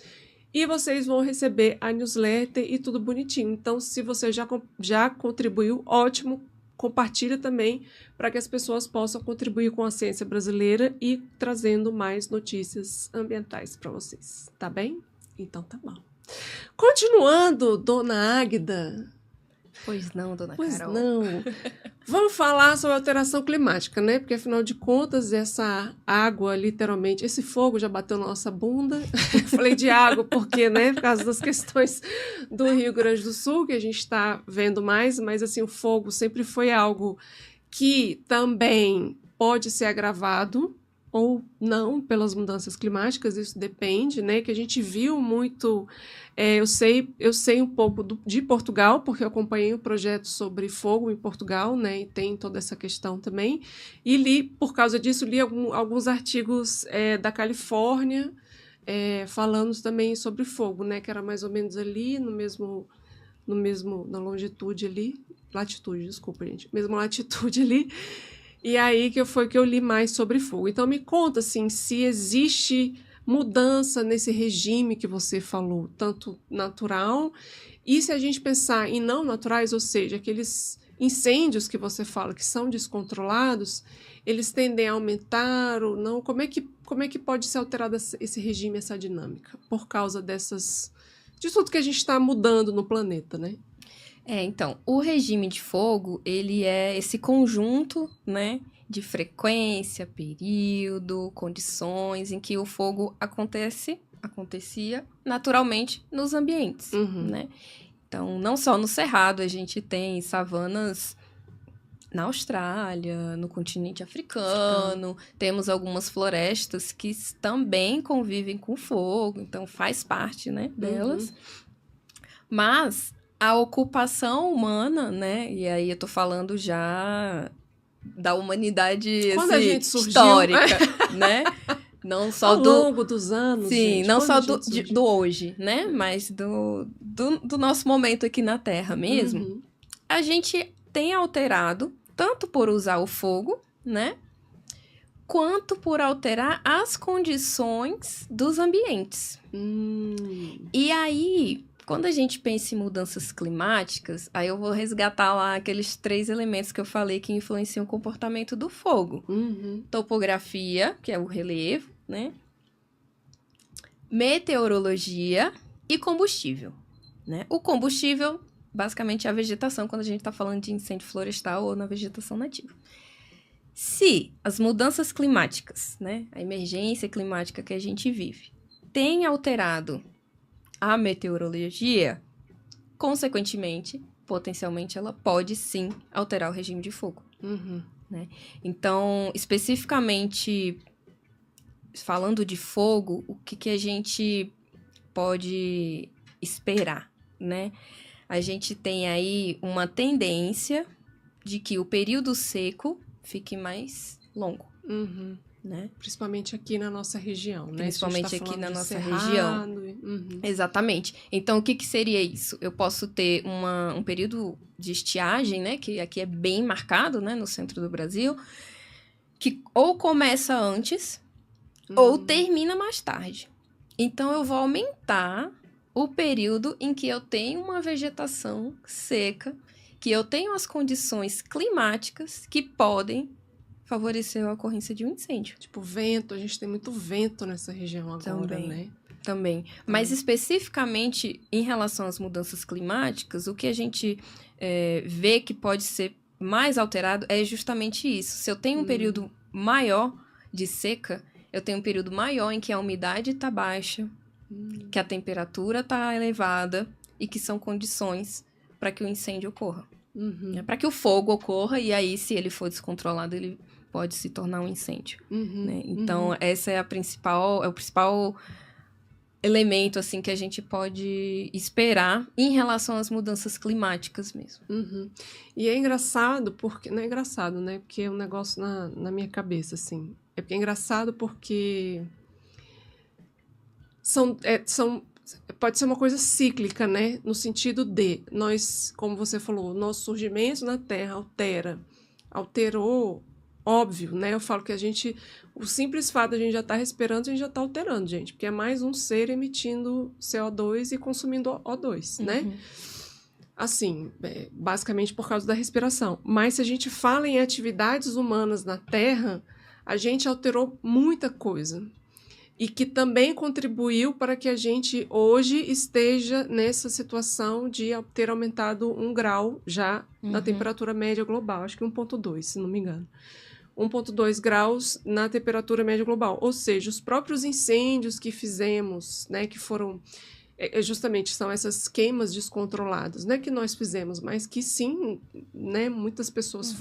E vocês vão receber a newsletter e tudo bonitinho. Então, se você já contribuiu, ótimo, compartilha também para que as pessoas possam contribuir com a ciência brasileira e trazendo mais notícias ambientais para vocês. Tá bem? Então tá bom. Continuando, dona Águida. Pois não, dona Pois Carol. não. Vamos falar sobre alteração climática, né? Porque, afinal de contas, essa água, literalmente, esse fogo já bateu na nossa bunda. Eu falei de água porque, né? Por causa das questões do Rio Grande do Sul, que a gente está vendo mais, mas, assim, o fogo sempre foi algo que também pode ser agravado ou não pelas mudanças climáticas, isso depende, né? Que a gente viu muito. Eu sei um pouco de Portugal, porque eu acompanhei um projeto sobre fogo em Portugal, né? E tem toda essa questão também. E li, por causa disso, alguns artigos da Califórnia falando também sobre fogo, né? Que era mais ou menos ali na longitude ali, latitude, desculpa, gente, mesma latitude ali. E aí que eu li mais sobre fogo. Então me conta, assim, se existe mudança nesse regime que você falou, tanto natural, e se a gente pensar em não naturais, ou seja, aqueles incêndios que você fala que são descontrolados, eles tendem a aumentar ou não? Como é que pode ser alterado esse regime, essa dinâmica, por causa de tudo que a gente está mudando no planeta, né? Então, o regime de fogo, ele é esse conjunto, né, de frequência, período, condições em que o fogo acontecia naturalmente nos ambientes, né? Então, não só no Cerrado, a gente tem savanas na Austrália, no continente africano, temos algumas florestas que também convivem com fogo, então faz parte, né, delas. Mas a ocupação humana, né? E aí eu tô falando já da humanidade quando a gente surgiu, histórica, né? Não só ao longo dos anos. Sim, gente, não só do hoje, né? Mas do nosso momento aqui na Terra mesmo. A gente tem alterado, tanto por usar o fogo, né? Quanto por alterar as condições dos ambientes. E aí, quando a gente pensa em mudanças climáticas, aí eu vou resgatar lá aqueles 3 elementos que eu falei que influenciam o comportamento do fogo. Topografia, que é o relevo, né? Meteorologia e combustível, né? O combustível, basicamente, é a vegetação, quando a gente está falando de incêndio florestal ou na vegetação nativa. Se as mudanças climáticas, né? A emergência climática que a gente vive, tem alterado a meteorologia, consequentemente, potencialmente, ela pode sim alterar o regime de fogo. Né? Então, especificamente falando de fogo, o que a gente pode esperar, né? A gente tem aí uma tendência de que o período seco fique mais longo, né? Principalmente aqui na nossa região, né? Principalmente aqui na nossa região. Exatamente. Então, o que seria isso? Eu posso ter um período de estiagem, né? Que aqui é bem marcado, né? No centro do Brasil, que ou começa antes ou termina mais tarde. Então, eu vou aumentar o período em que eu tenho uma vegetação seca, que eu tenho as condições climáticas que podem favorecer a ocorrência de um incêndio. Tipo, vento, a gente tem muito vento nessa região agora, né? Também. Mas especificamente em relação às mudanças climáticas, o que a gente vê que pode ser mais alterado é justamente isso. Se eu tenho um período maior de seca, eu tenho um período maior em que a umidade está baixa, que a temperatura está elevada e que são condições para que o incêndio ocorra. Para que o fogo ocorra e aí, se ele for descontrolado, ele pode se tornar um incêndio. Né? Então, essa é o principal elemento assim, que a gente pode esperar em relação às mudanças climáticas mesmo. E é engraçado, porque... Não é engraçado, né? Porque é um negócio na minha cabeça, assim. É porque é engraçado porque pode ser uma coisa cíclica, né? No sentido de nós, como você falou, nosso surgimento na Terra alterou, óbvio, né? Eu falo que o simples fato de a gente já estar respirando, a gente já está alterando, gente, porque é mais um ser emitindo CO2 e consumindo O2, né? Assim, basicamente por causa da respiração. Mas se a gente fala em atividades humanas na Terra, a gente alterou muita coisa. E que também contribuiu para que a gente hoje esteja nessa situação de ter aumentado 1 grau já na temperatura média global. Acho que 1,2, se não me engano. 1,2 graus na temperatura média global. Ou seja, os próprios incêndios que fizemos, né, que foram... justamente são essas queimas descontroladas, não é que nós fizemos, mas que sim, né, muitas pessoas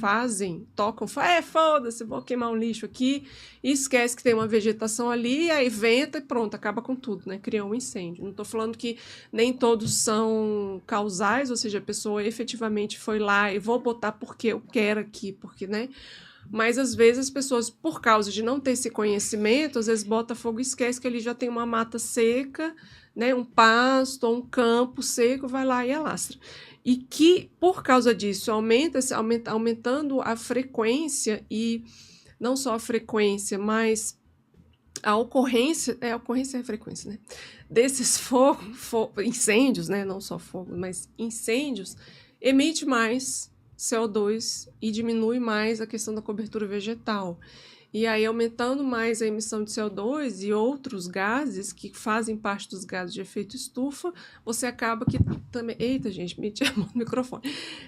tocam, foda-se, vou queimar um lixo aqui, e esquece que tem uma vegetação ali, aí venta e pronto, acaba com tudo, né, cria um incêndio. Não estou falando que nem todos são causais, ou seja, a pessoa efetivamente foi lá e vou botar porque eu quero aqui, porque, né, mas às vezes as pessoas, por causa de não ter esse conhecimento, às vezes bota fogo e esquece que ali já tem uma mata seca, né, um pasto ou um campo seco, vai lá e alastra. E que, por causa disso, aumentando a frequência, e não só a frequência, mas a ocorrência é a frequência, né, desses incêndios, né, não só fogo, mas incêndios, emite mais CO2 e diminui mais a questão da cobertura vegetal. E aí, aumentando mais a emissão de CO2 e outros gases que fazem parte dos gases de efeito estufa, você acaba que também... Eita, gente, meti a mão no microfone.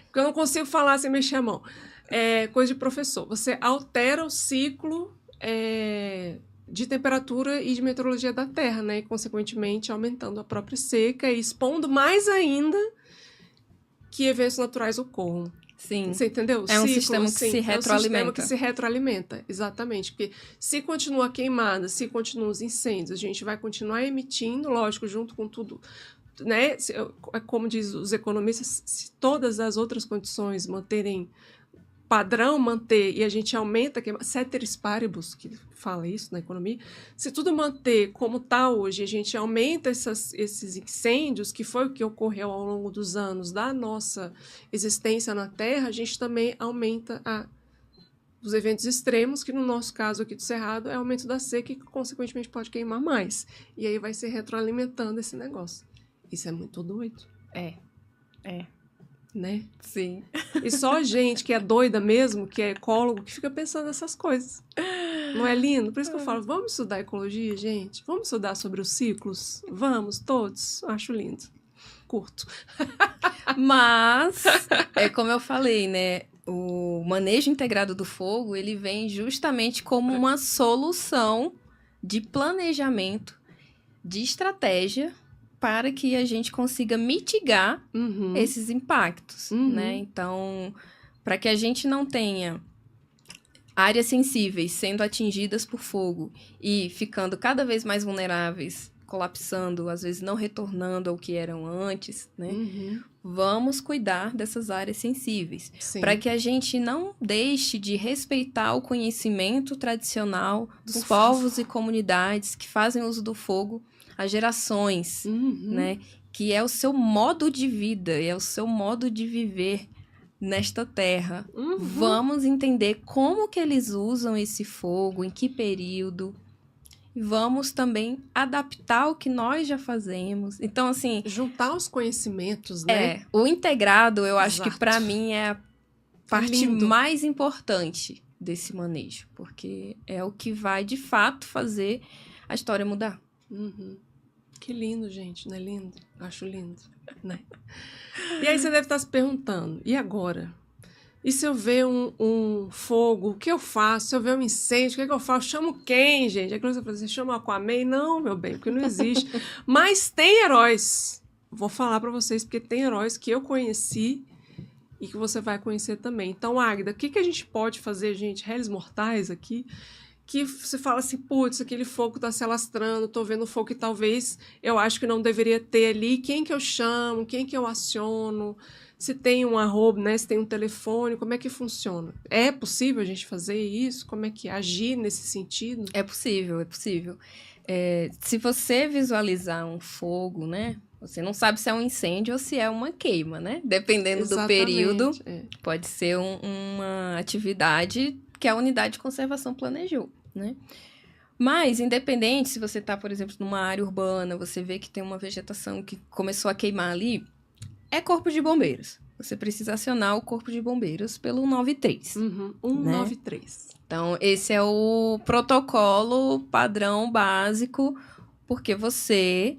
Porque eu não consigo falar sem mexer a mão. É coisa de professor. Você altera o ciclo de temperatura e de meteorologia da Terra, né? E, consequentemente, aumentando a própria seca e expondo mais ainda que eventos naturais ocorram. Sim. Você entendeu? É um sistema que se retroalimenta. É um sistema que se retroalimenta, exatamente. Porque se continua queimada, se continuam os incêndios, a gente vai continuar emitindo, lógico, junto com tudo, né? Como diz os economistas, se todas as outras condições manterem padrão, e a gente aumenta, ceteris paribus, que fala isso na economia, se tudo manter como está hoje, a gente aumenta esses incêndios, que foi o que ocorreu ao longo dos anos da nossa existência na Terra, a gente também aumenta os eventos extremos, que no nosso caso aqui do Cerrado é o aumento da seca, e que consequentemente pode queimar mais. E aí vai se retroalimentando esse negócio. Isso é muito doido. É. Né? Sim. E só a gente que é doida mesmo, que é ecólogo, que fica pensando nessas coisas. Não é lindo? Por isso que eu falo, vamos estudar ecologia, gente? Vamos estudar sobre os ciclos? Vamos, todos? Acho lindo. Curto. Mas, como eu falei, né? O manejo integrado do fogo, ele vem justamente como uma solução de planejamento, de estratégia para que a gente consiga mitigar esses impactos, né? Então, para que a gente não tenha áreas sensíveis sendo atingidas por fogo e ficando cada vez mais vulneráveis, colapsando, às vezes não retornando ao que eram antes, né? Vamos cuidar dessas áreas sensíveis, para que a gente não deixe de respeitar o conhecimento tradicional dos povos e comunidades que fazem uso do fogo há gerações, né? Que é o seu modo de vida, é o seu modo de viver nesta terra. Vamos entender como que eles usam esse fogo, em que período. E vamos também adaptar o que nós já fazemos. Então, assim... juntar os conhecimentos, né? O integrado, eu acho que para mim é a parte mais importante desse manejo. Porque é o que vai, de fato, fazer a história mudar. Que lindo, gente, não é lindo? Acho lindo, né? E aí você deve estar se perguntando, e agora? E se eu ver um fogo, o que eu faço? Se eu ver um incêndio, o que eu faço? Chamo quem, gente? Aí você fala, você chama o Aquaman? Não, meu bem, porque não existe. Mas tem heróis. Vou falar para vocês, porque tem heróis que eu conheci e que você vai conhecer também. Então, Águida, o que a gente pode fazer, gente, réis mortais aqui, que você fala assim, putz, aquele fogo tá se alastrando, tô vendo um fogo que talvez eu acho que não deveria ter ali, quem que eu chamo, quem que eu aciono, se tem um arroba, né, se tem um telefone, como é que funciona? É possível a gente fazer isso? Como é que agir nesse sentido? É possível, é possível. Se você visualizar um fogo, né, você não sabe se é um incêndio ou se é uma queima, né? Dependendo do período, pode ser uma atividade que a unidade de conservação planejou, né? Mas, independente, se você está, por exemplo, numa área urbana, você vê que tem uma vegetação que começou a queimar ali, é corpo de bombeiros. Você precisa acionar o corpo de bombeiros pelo 193. 193. Né? Então, esse é o protocolo padrão básico, porque você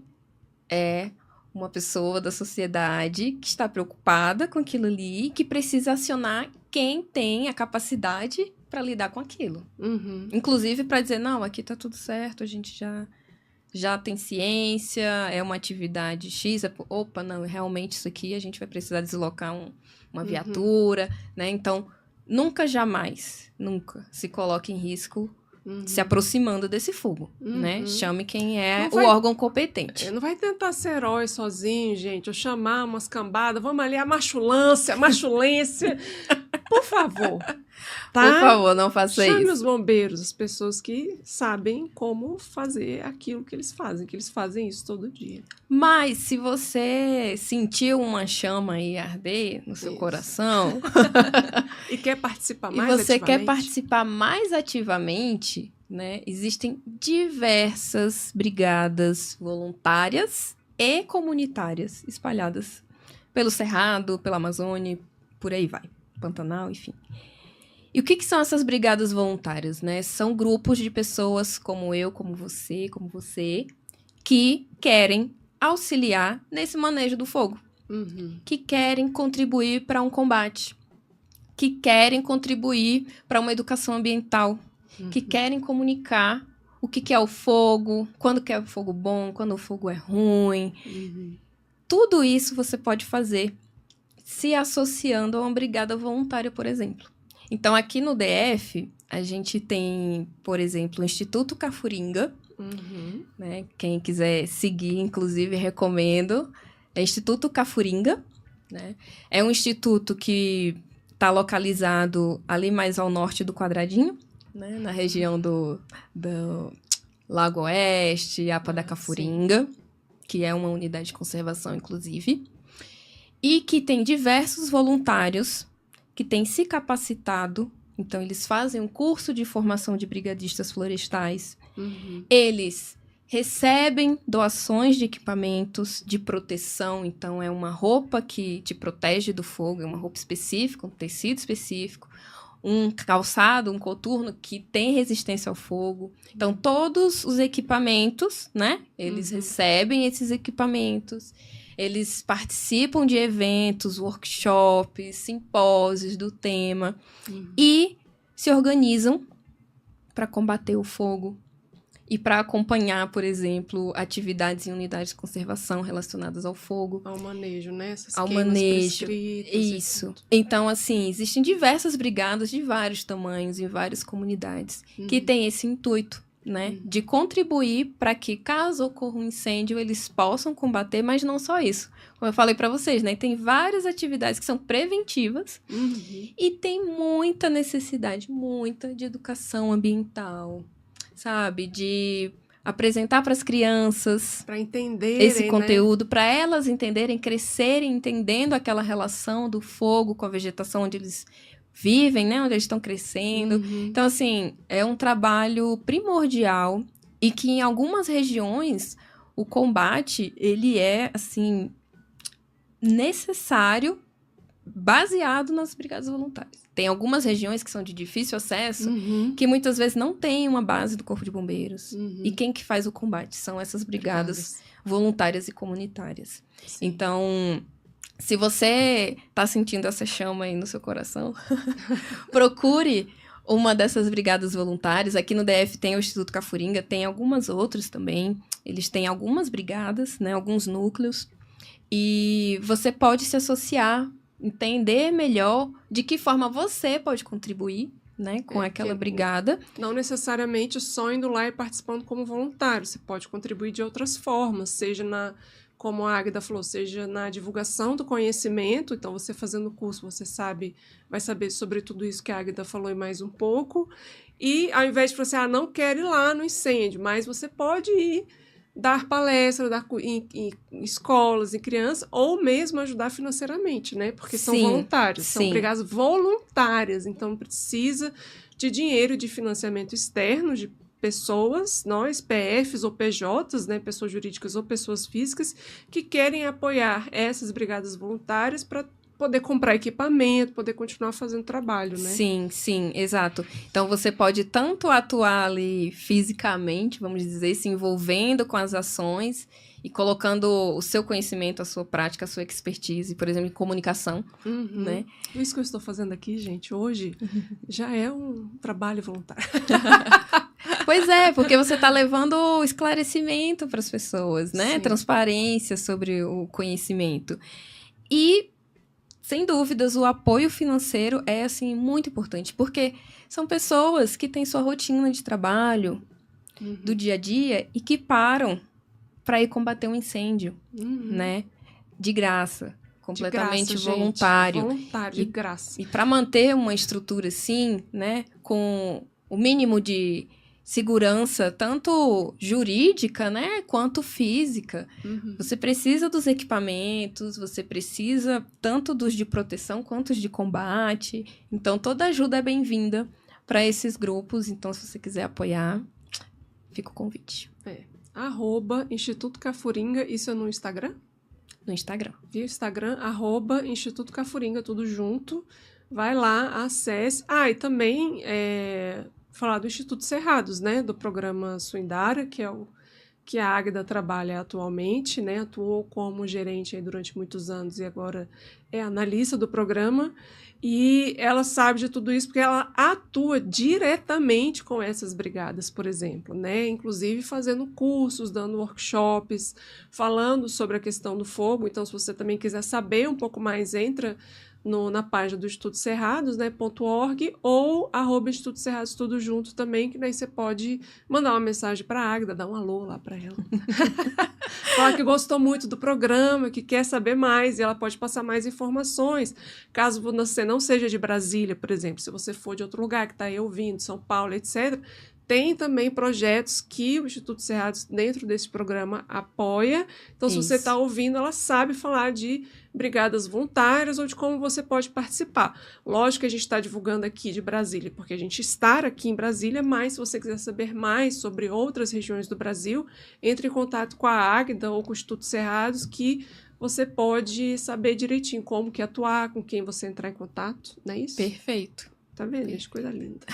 é uma pessoa da sociedade que está preocupada com aquilo ali, que precisa acionar quem tem a capacidade para lidar com aquilo. Inclusive para dizer, não, aqui tá tudo certo, a gente já tem ciência, é uma atividade X, opa, não, realmente isso aqui a gente vai precisar deslocar uma viatura, né? Então, nunca, jamais, nunca se coloque em risco se aproximando desse fogo, né? Chame quem é o órgão competente. Não vai tentar ser herói sozinho, gente, ou chamar umas cambadas, vamos ali, a machulância, por favor. Tá? Por favor, não faça isso. Chame os bombeiros, as pessoas que sabem como fazer aquilo que eles fazem isso todo dia. Mas se você sentiu uma chama aí arder no seu coração... e quer participar mais ativamente... E você ativamente, quer participar mais ativamente, né? Existem diversas brigadas voluntárias e comunitárias espalhadas pelo Cerrado, pela Amazônia, por aí vai. Pantanal, enfim. E o que são essas brigadas voluntárias, né? São grupos de pessoas como eu, como você, que querem auxiliar nesse manejo do fogo. Que querem contribuir para um combate. Que querem contribuir para uma educação ambiental. Que querem comunicar o que é o fogo, quando que é o fogo bom, quando o fogo é ruim. Tudo isso você pode fazer se associando a uma brigada voluntária, por exemplo. Então, aqui no DF, a gente tem, por exemplo, o Instituto Cafuringa, né? Quem quiser seguir, inclusive, recomendo. É Instituto Cafuringa, né? É um instituto que está localizado ali mais ao norte do Quadradinho, né? Na região do Lago Oeste, APA da Cafuringa, que é uma unidade de conservação, inclusive. E que tem diversos voluntários que têm se capacitado. Então, eles fazem um curso de formação de brigadistas florestais. Eles recebem doações de equipamentos de proteção. Então, é uma roupa que te protege do fogo, é uma roupa específica, um tecido específico, um calçado, um coturno que tem resistência ao fogo. Então, todos os equipamentos, né? Eles recebem esses equipamentos. Eles participam de eventos, workshops, simpósios do tema e se organizam para combater o fogo e para acompanhar, por exemplo, atividades em unidades de conservação relacionadas ao fogo. Ao manejo, né? Essas ao manejo. Isso. Isso. Então, assim, existem diversas brigadas de vários tamanhos em várias comunidades que têm esse intuito, né? De contribuir para que, caso ocorra um incêndio, eles possam combater, mas não só isso. Como eu falei para vocês, né? Tem várias atividades que são preventivas e tem muita necessidade, muita de educação ambiental, sabe? De apresentar para as crianças para entenderem esse conteúdo, para elas entenderem, crescerem, entendendo aquela relação do fogo com a vegetação onde eles vivem, né? Onde eles estão crescendo. Então, assim, é um trabalho primordial e que em algumas regiões o combate, ele é, assim, necessário, baseado nas brigadas voluntárias. Tem algumas regiões que são de difícil acesso, que muitas vezes não tem uma base do Corpo de Bombeiros. E quem que faz o combate? São essas brigadas voluntárias e comunitárias. Sim. Então, se você está sentindo essa chama aí no seu coração, procure uma dessas brigadas voluntárias. Aqui no DF tem o Instituto Cafuringa, tem algumas outras também. Eles têm algumas brigadas, né, alguns núcleos. E você pode se associar, entender melhor de que forma você pode contribuir, né, com aquela brigada. Não necessariamente só indo lá e participando como voluntário. Você pode contribuir de outras formas, seja como a Águida falou, seja na divulgação do conhecimento. Então, você fazendo o curso, você vai saber sobre tudo isso que a Águida falou e mais um pouco. E ao invés de falar assim, não quero ir lá no incêndio, mas você pode ir dar palestra em escolas, em crianças, ou mesmo ajudar financeiramente, né? Porque são voluntários, são brigadas voluntárias, então precisa de dinheiro, de financiamento externo, de pessoas, nós, PFs ou PJs, né? Pessoas jurídicas ou pessoas físicas, que querem apoiar essas brigadas voluntárias para poder comprar equipamento, poder continuar fazendo trabalho, né? Sim, exato. Então, você pode tanto atuar ali fisicamente, vamos dizer, se envolvendo com as ações e colocando o seu conhecimento, a sua prática, a sua expertise, por exemplo, em comunicação, né? Isso que eu estou fazendo aqui, gente, hoje, já é um trabalho voluntário. Pois é, porque você está levando esclarecimento para as pessoas, né? Sim. Transparência sobre o conhecimento. E sem dúvidas, o apoio financeiro é, assim, muito importante, porque são pessoas que têm sua rotina de trabalho do dia a dia e que param para ir combater um incêndio, né? De graça, completamente voluntário. Voluntário, de graça. E para manter uma estrutura assim, né? Com o mínimo de segurança, tanto jurídica, né, quanto física. Você precisa dos equipamentos, você precisa tanto dos de proteção quanto os de combate. Então, toda ajuda é bem-vinda para esses grupos. Então, se você quiser apoiar, fica o convite. @Instituto Cafuringa, isso é no Instagram? No Instagram. Via Instagram, @Instituto Cafuringa, tudo junto. Vai lá, acesse. E também falar do Instituto Cerrados, né? Do programa Suindara, que é o que a Águida trabalha atualmente, né? Atuou como gerente aí durante muitos anos e agora é analista do programa. E ela sabe de tudo isso porque ela atua diretamente com essas brigadas, por exemplo, né? Inclusive fazendo cursos, dando workshops, falando sobre a questão do fogo. Então, se você também quiser saber um pouco mais, entra na página do Instituto Cerrados, né, .org, ou @Instituto Cerrados, tudo junto também, que daí você pode mandar uma mensagem para a Águida, dar um alô lá para ela. Falar que gostou muito do programa, que quer saber mais, e ela pode passar mais informações. Caso você não seja de Brasília, por exemplo, se você for de outro lugar que está aí ouvindo, São Paulo, etc., tem também projetos que o Instituto Cerrados, dentro desse programa, apoia. Então, se você está ouvindo, ela sabe falar de brigadas voluntárias ou de como você pode participar. Lógico que a gente está divulgando aqui de Brasília, porque a gente está aqui em Brasília, mas se você quiser saber mais sobre outras regiões do Brasil, entre em contato com a Águida ou com o Instituto Cerrados, que você pode saber direitinho como que atuar, com quem você entrar em contato, não é isso? Perfeito. Tá vendo? Que coisa linda.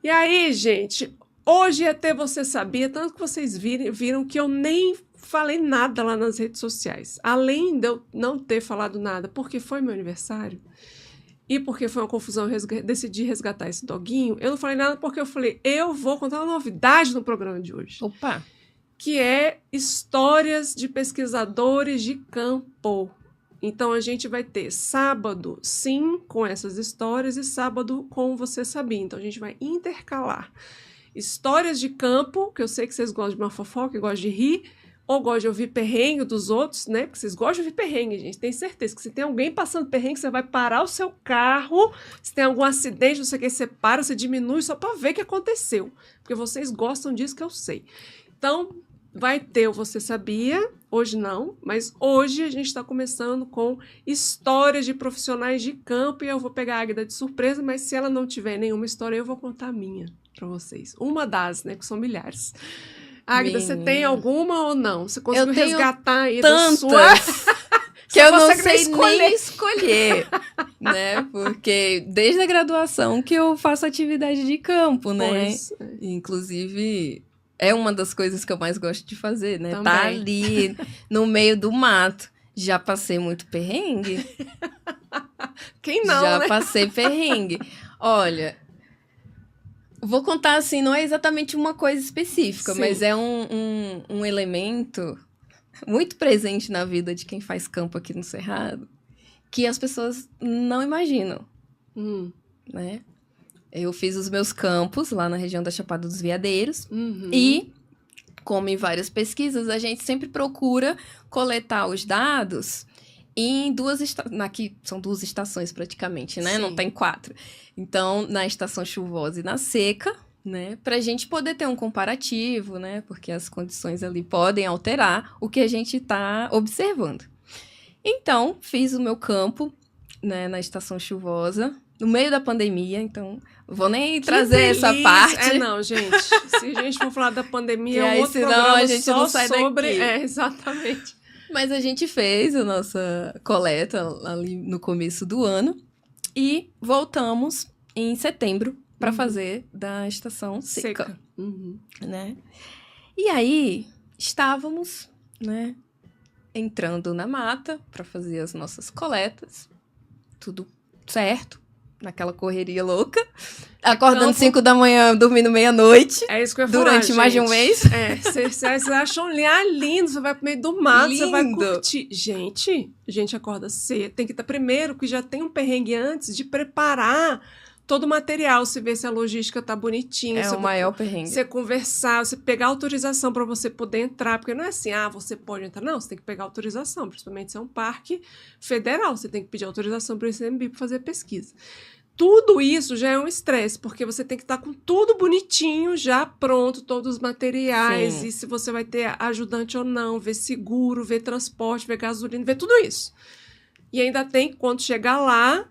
E aí, gente, hoje até você sabia, tanto que vocês viram que eu nem falei nada lá nas redes sociais. Além de eu não ter falado nada, porque foi meu aniversário, e porque foi uma confusão, eu decidi resgatar esse doguinho, eu não falei nada porque eu falei, eu vou contar uma novidade no programa de hoje. Opa! Que é histórias de pesquisadores de campo. Então, a gente vai ter sábado, sim, com essas histórias, e sábado com Você Sabia. Então, a gente vai intercalar histórias de campo, que eu sei que vocês gostam de uma fofoca, gostam de rir, ou gostam de ouvir perrengue dos outros, né? Porque vocês gostam de ouvir perrengue, gente. Tem certeza que se tem alguém passando perrengue, você vai parar o seu carro. Se tem algum acidente, não sei o que, você para, você diminui só para ver o que aconteceu. Porque vocês gostam disso que eu sei. Então, vai ter o Você Sabia, hoje não, mas hoje a gente está começando com histórias de profissionais de campo e eu vou pegar a Águida de surpresa, mas se ela não tiver nenhuma história, eu vou contar a minha para vocês. Uma das, né, que são milhares. Águida, você tem alguma ou não? Você conseguiu resgatar aí tantas da sua... que eu não sei nem escolher, né? Porque desde a graduação que eu faço atividade de campo, né? Pois é. Inclusive, é uma das coisas que eu mais gosto de fazer, né? Também. Tá ali no meio do mato. Já passei muito perrengue. Quem não, Já né? passei perrengue. Olha... Vou contar, assim, não é exatamente uma coisa específica, Sim. mas é um elemento muito presente na vida de quem faz campo aqui no Cerrado, que as pessoas não imaginam, né? Eu fiz os meus campos lá na região da Chapada dos Veadeiros e, como em várias pesquisas, a gente sempre procura coletar os dados em aqui são 2 estações praticamente, né? Sim. Não tem 4. Então, na estação chuvosa e na seca, né? Pra gente poder ter um comparativo, né? Porque as condições ali podem alterar o que a gente tá observando. Então, fiz o meu campo, né? Na estação chuvosa, no meio da pandemia, então... Vou nem trazer essa parte. Não, gente. Se a gente for falar da pandemia, é um outro senão programa a gente só não sai sobre... daqui. Exatamente. Mas a gente fez a nossa coleta ali no começo do ano e voltamos em setembro para fazer da estação seca. Né? E aí, estávamos, né, entrando na mata para fazer as nossas coletas. Tudo certo, naquela correria louca. Acordando 5 da manhã, dormindo meia-noite. É isso que eu ia falar, durante mais de um mês. Vocês acham lindo, você vai pro meio do mato, lindo. Você vai curtir. Gente acorda cedo. Tem que estar primeiro, que já tem um perrengue antes de preparar todo o material, você ver se a logística tá bonitinha. É o maior perrengue. Você conversar, você pegar autorização para você poder entrar, porque não é assim, você pode entrar. Não, você tem que pegar autorização, principalmente se é um parque federal, você tem que pedir autorização para o ICMBio para fazer pesquisa. Tudo isso já é um estresse, porque você tem que estar com tudo bonitinho, já pronto, todos os materiais, Sim. E se você vai ter ajudante ou não, ver seguro, ver transporte, ver gasolina, ver tudo isso. E ainda tem, quando chegar lá,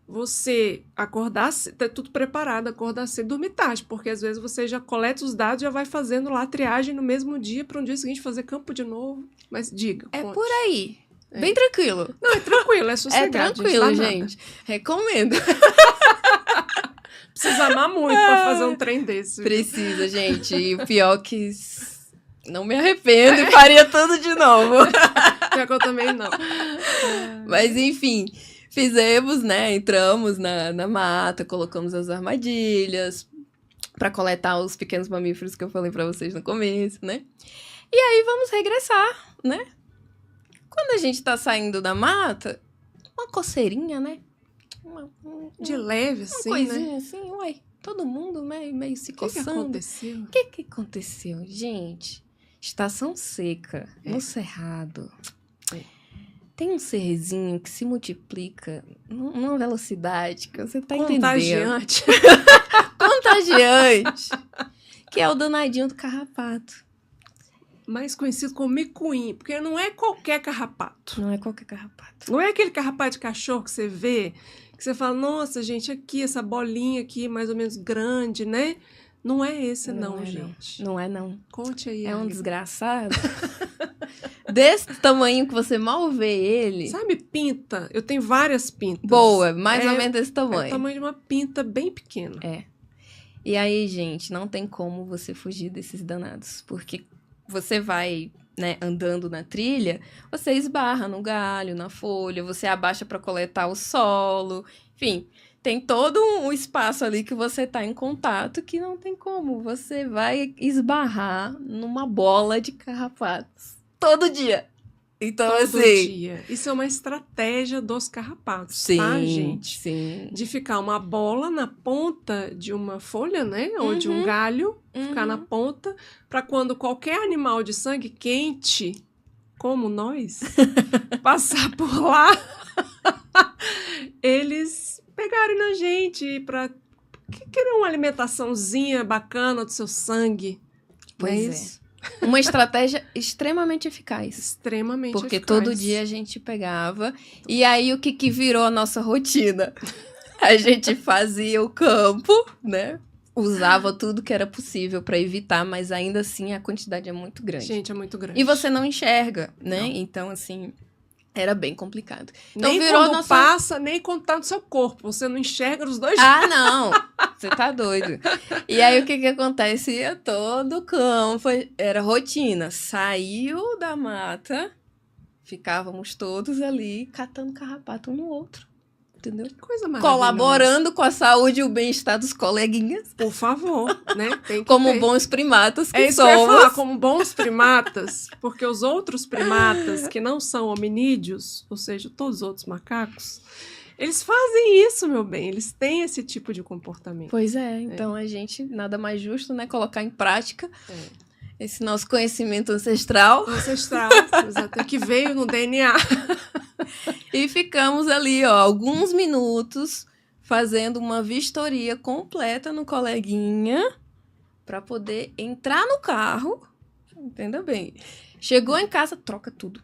você acordar, ter tudo preparado, acordar cedo, dormir tarde, porque às vezes você já coleta os dados, já vai fazendo lá a triagem no mesmo dia, para um dia seguinte fazer campo de novo. Mas diga, É conte. por aí. Bem tranquilo. Não, é tranquilo, é sossegado. É tranquilo, gente. gente. Recomendo. Precisa amar muito pra fazer um trem desse. Precisa, gente. E o pior que não me arrependo e faria tudo de novo. Pior que eu também não. Mas, enfim, fizemos, né? Entramos na mata, colocamos as armadilhas para coletar os pequenos mamíferos que eu falei para vocês no começo, né? E aí vamos regressar, né? Quando a gente tá saindo da mata, uma coceirinha, né? De leve, assim, uma coisinha né? assim, uai, todo mundo meio se O que coçando. aconteceu? O que aconteceu? Gente, estação seca, no Cerrado. Tem um serzinho que se multiplica numa velocidade que você tá entendendo. Contagiante. Contagiante. Que é o danadinho do carrapato. Mais conhecido como micuim, porque não é qualquer carrapato. Não é qualquer carrapato. Não é aquele carrapato de cachorro que você vê, que você fala, nossa, gente, aqui, essa bolinha aqui, mais ou menos grande, né? Não é esse, não, gente. Não é, não. Conte aí. É um Águida. desgraçado. Desse tamanho que você mal vê ele. Sabe pinta? Eu tenho várias pintas. Boa, mais ou menos desse É tamanho. o tamanho de uma pinta bem pequena. É. E aí, gente, não tem como você fugir desses danados. Porque você vai né, andando na trilha, você esbarra no galho, na folha, você abaixa para coletar o solo, enfim, tem todo um espaço ali que você tá em contato que não tem como, você vai esbarrar numa bola de carrapatos todo dia. Então, Todo assim... dia. Isso é uma estratégia dos carrapatos, Sim, tá, gente? sim. De ficar uma bola na ponta de uma folha, né? Ou de um galho, ficar na ponta, para quando qualquer animal de sangue quente, como nós, passar por lá, eles pegarem na gente para querer uma alimentaçãozinha bacana do seu sangue. Pois é. Uma estratégia extremamente eficaz. Extremamente porque eficaz. Todo dia a gente pegava. E aí, o que virou a nossa rotina? A gente fazia o campo, né? Usava tudo que era possível para evitar, mas ainda assim a quantidade é muito grande. Gente, é muito grande. E você não enxerga, né? Não. Então, assim, era bem complicado. Então, nem virou quando passa, nem quando tá no seu corpo. Você não enxerga os dois Ah, não! Você tá doido. E aí, o que acontecia? Todo campo era rotina. Saiu da mata, ficávamos todos ali catando carrapato um no outro. Entendeu? Que coisa maravilhosa. Colaborando com a saúde e o bem-estar dos coleguinhas. Por favor, né? Tem que como ter. bons primatas que É isso somos. que eu ia falar, como bons primatas, porque os outros primatas que não são hominídeos, ou seja, todos os outros macacos, eles fazem isso, meu bem. Eles têm esse tipo de comportamento. Pois é, então a gente, nada mais justo, né? Colocar em prática esse nosso conhecimento ancestral. Ancestral, exato, que veio no DNA. E ficamos ali, ó, alguns minutos fazendo uma vistoria completa no coleguinha para poder entrar no carro. Entenda bem. Chegou em casa, troca tudo.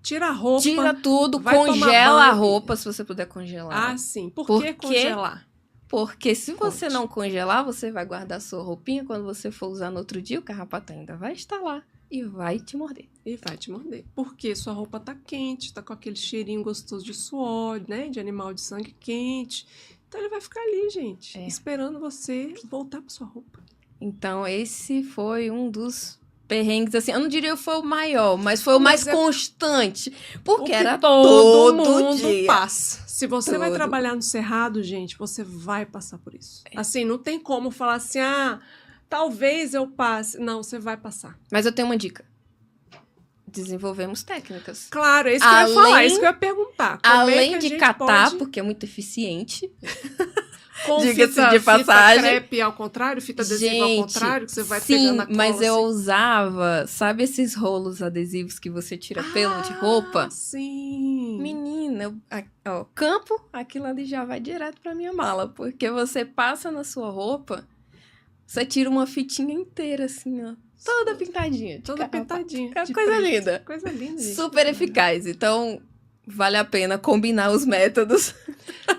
Tira a roupa. Tira tudo, vai tomar congela a banho. roupa, se você puder congelar. Ah, sim. Por que congelar? Porque se você Conte. não congelar, você vai guardar sua roupinha. Quando você for usar no outro dia, o carrapato ainda vai estar lá e vai te morder. E vai te morder. Porque sua roupa tá quente, tá com aquele cheirinho gostoso de suor, né? De animal de sangue quente. Então ele vai ficar ali, gente, esperando você voltar pra sua roupa. Então esse foi um dos perrengues, assim, eu não diria que foi o maior, mas foi o mais constante. Porque era todo mundo dia. passa. Se você vai Todo. trabalhar no cerrado, gente, você vai passar por isso. Assim, não tem como falar assim, talvez eu passe. Não, você vai passar. Mas eu tenho uma dica. Desenvolvemos técnicas. Claro, é isso que eu ia falar, é isso que eu ia perguntar. Como Além é que a de gente catar, pode... porque é muito eficiente. Com Diga-se fita, de passagem. Fita crepe ao contrário, fita adesiva ao contrário, que você vai pegando a cola. Mas eu assim. usava, sabe esses rolos adesivos que você tira pelo de roupa? Sim. Menina, campo, aquilo ali já vai direto pra minha mala, porque você passa na sua roupa, você tira uma fitinha inteira, assim, ó, toda pintadinha. Toda pintadinha. É coisa linda. Coisa linda, gente. Super eficaz. Então, vale a pena combinar os métodos.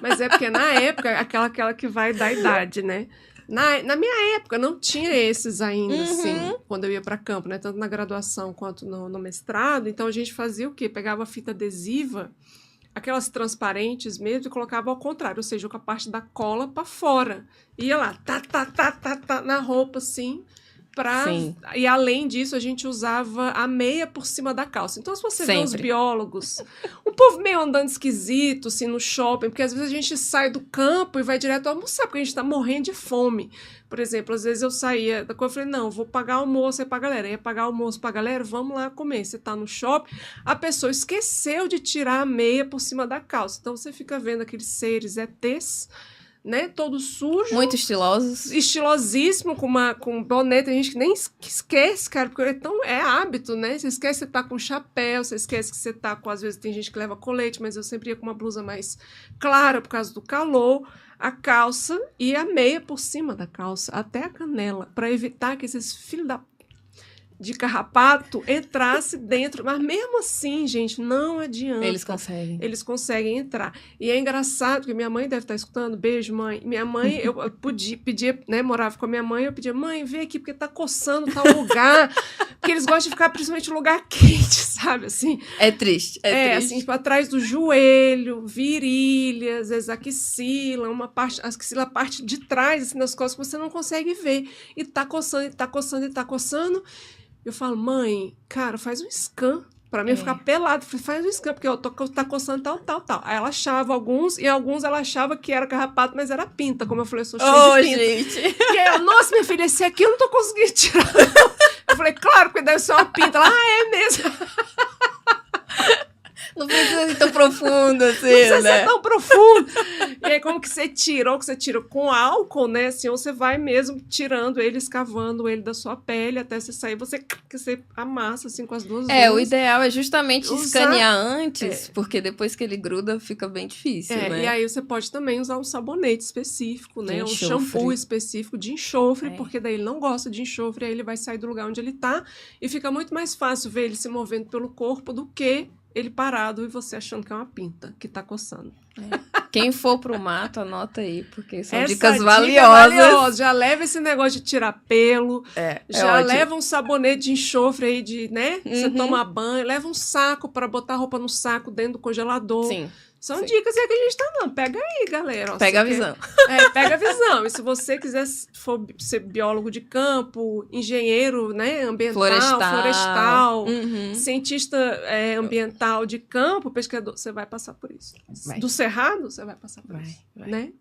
Mas é porque na época, aquela que vai da idade, né? Na minha época, não tinha esses ainda, assim, quando eu ia para campo, né? Tanto na graduação quanto no mestrado. Então, a gente fazia o quê? Pegava a fita adesiva, aquelas transparentes mesmo, e colocava ao contrário, ou seja, com a parte da cola para fora. Ia lá, na roupa, assim, Sim. E além disso, a gente usava a meia por cima da calça. Então, se você vê os biólogos, um povo meio andando esquisito, assim, no shopping, porque às vezes a gente sai do campo e vai direto almoçar, porque a gente tá morrendo de fome. Por exemplo, às vezes eu saía da coisa e falei, não, vou pagar almoço aí pra galera. Ia pagar almoço pra galera, vamos lá comer. Você tá no shopping, a pessoa esqueceu de tirar a meia por cima da calça. Então, você fica vendo aqueles seres ETs, né, todo sujo. Muito estilosos. Estilosíssimo, com boné. Tem gente que nem esquece, cara, porque é hábito, né? Você esquece que você tá com chapéu, você esquece que você tá com, às vezes tem gente que leva colete, mas eu sempre ia com uma blusa mais clara por causa do calor, a calça e a meia por cima da calça, até a canela, para evitar que esses filhos de carrapato entrasse dentro. Mas mesmo assim, gente, não adianta. Eles conseguem entrar. E é engraçado, porque minha mãe deve estar escutando. Beijo, mãe. Minha mãe, eu pedia, né, morava com a minha mãe, eu pedia, mãe, vem aqui, porque tá coçando tal lugar. Porque eles gostam de ficar, principalmente, em lugar quente, sabe, assim. É triste, triste. Assim, tipo, atrás do joelho, virilha, às vezes axila, a parte de trás, assim, das costas, que você não consegue ver. E tá coçando, e tá coçando, e tá coçando. Eu falo, mãe, cara, faz um scan. Pra mim ficar pelado, faz um scan, porque tá coçando tal. Aí ela achava alguns, e alguns ela achava que era carrapato, mas era pinta. Como eu falei, eu sou cheia de pinta. Gente. E aí eu, nossa, minha filha, esse aqui eu não tô conseguindo tirar. Eu falei, claro, porque deve ser uma pinta. Ela, é mesmo. Não precisa ser tão profundo assim, não precisa né? ser tão profundo. E aí, como que você tira? Ou que você tira com álcool, né? Assim, ou você vai mesmo tirando ele, escavando ele da sua pele, até você sair, você amassa, assim, com as duas mãos. O ideal é justamente escanear antes, porque depois que ele gruda, fica bem difícil, né? E aí você pode também usar um sabonete específico, né? Um shampoo específico de enxofre, porque daí ele não gosta de enxofre, aí ele vai sair do lugar onde ele tá, e fica muito mais fácil ver ele se movendo pelo corpo do que ele parado e você achando que é uma pinta que tá coçando. Quem for pro mato, anota aí, porque são Essa dicas dica valiosas. valiosa. Já leva esse negócio de tirar pelo, já ótimo. leva um sabonete de enxofre aí, né? Você toma banho, leva um saco para botar a roupa no saco dentro do congelador. Sim. São dicas que a gente tá dando. Pega aí, galera. Pega a visão. Pega a visão. E se você quiser for ser biólogo de campo, engenheiro, né, ambiental, florestal, cientista ambiental de campo, pesquisador, você vai passar por isso. Do cerrado, você vai passar por isso. Né?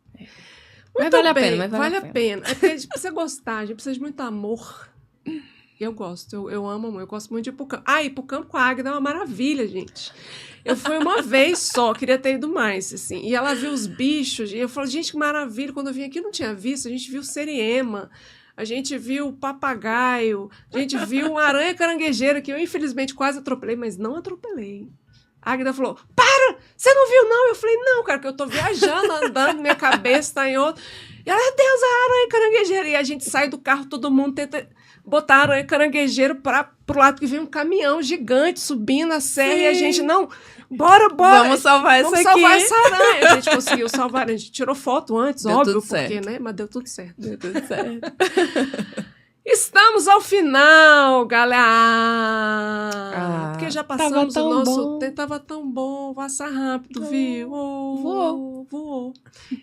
Mas vale a pena. Vale a pena. É porque a gente precisa gostar, a gente precisa de muito amor. Eu gosto, eu amo, eu gosto muito de ir pro campo. Ir pro campo com a Águida é uma maravilha, gente. Eu fui uma vez só, queria ter ido mais, assim. E ela viu os bichos, e eu falei, gente, que maravilha. Quando eu vim aqui, eu não tinha visto. A gente viu seriema, a gente viu papagaio, a gente viu uma aranha caranguejeira, que eu, infelizmente, quase atropelei, mas não atropelei. A Águida falou, para! Você não viu, não? Eu falei, não, cara, que eu tô viajando, andando, minha cabeça tá em outro. E ela, Deus, a aranha caranguejeira. E a gente sai do carro, todo mundo tenta botar a aranha caranguejeira pro lado que vem um caminhão gigante subindo a serra. Sim. E a gente, não, bora. Vamos salvar essa aqui. Vamos salvar essa aranha. A gente conseguiu salvar, a gente tirou foto antes, deu óbvio, tudo porque, certo. Né? Mas deu tudo certo. Estamos ao final, galera! Porque já passamos o nosso tempo. Tava tão bom, passa rápido, viu? Voou.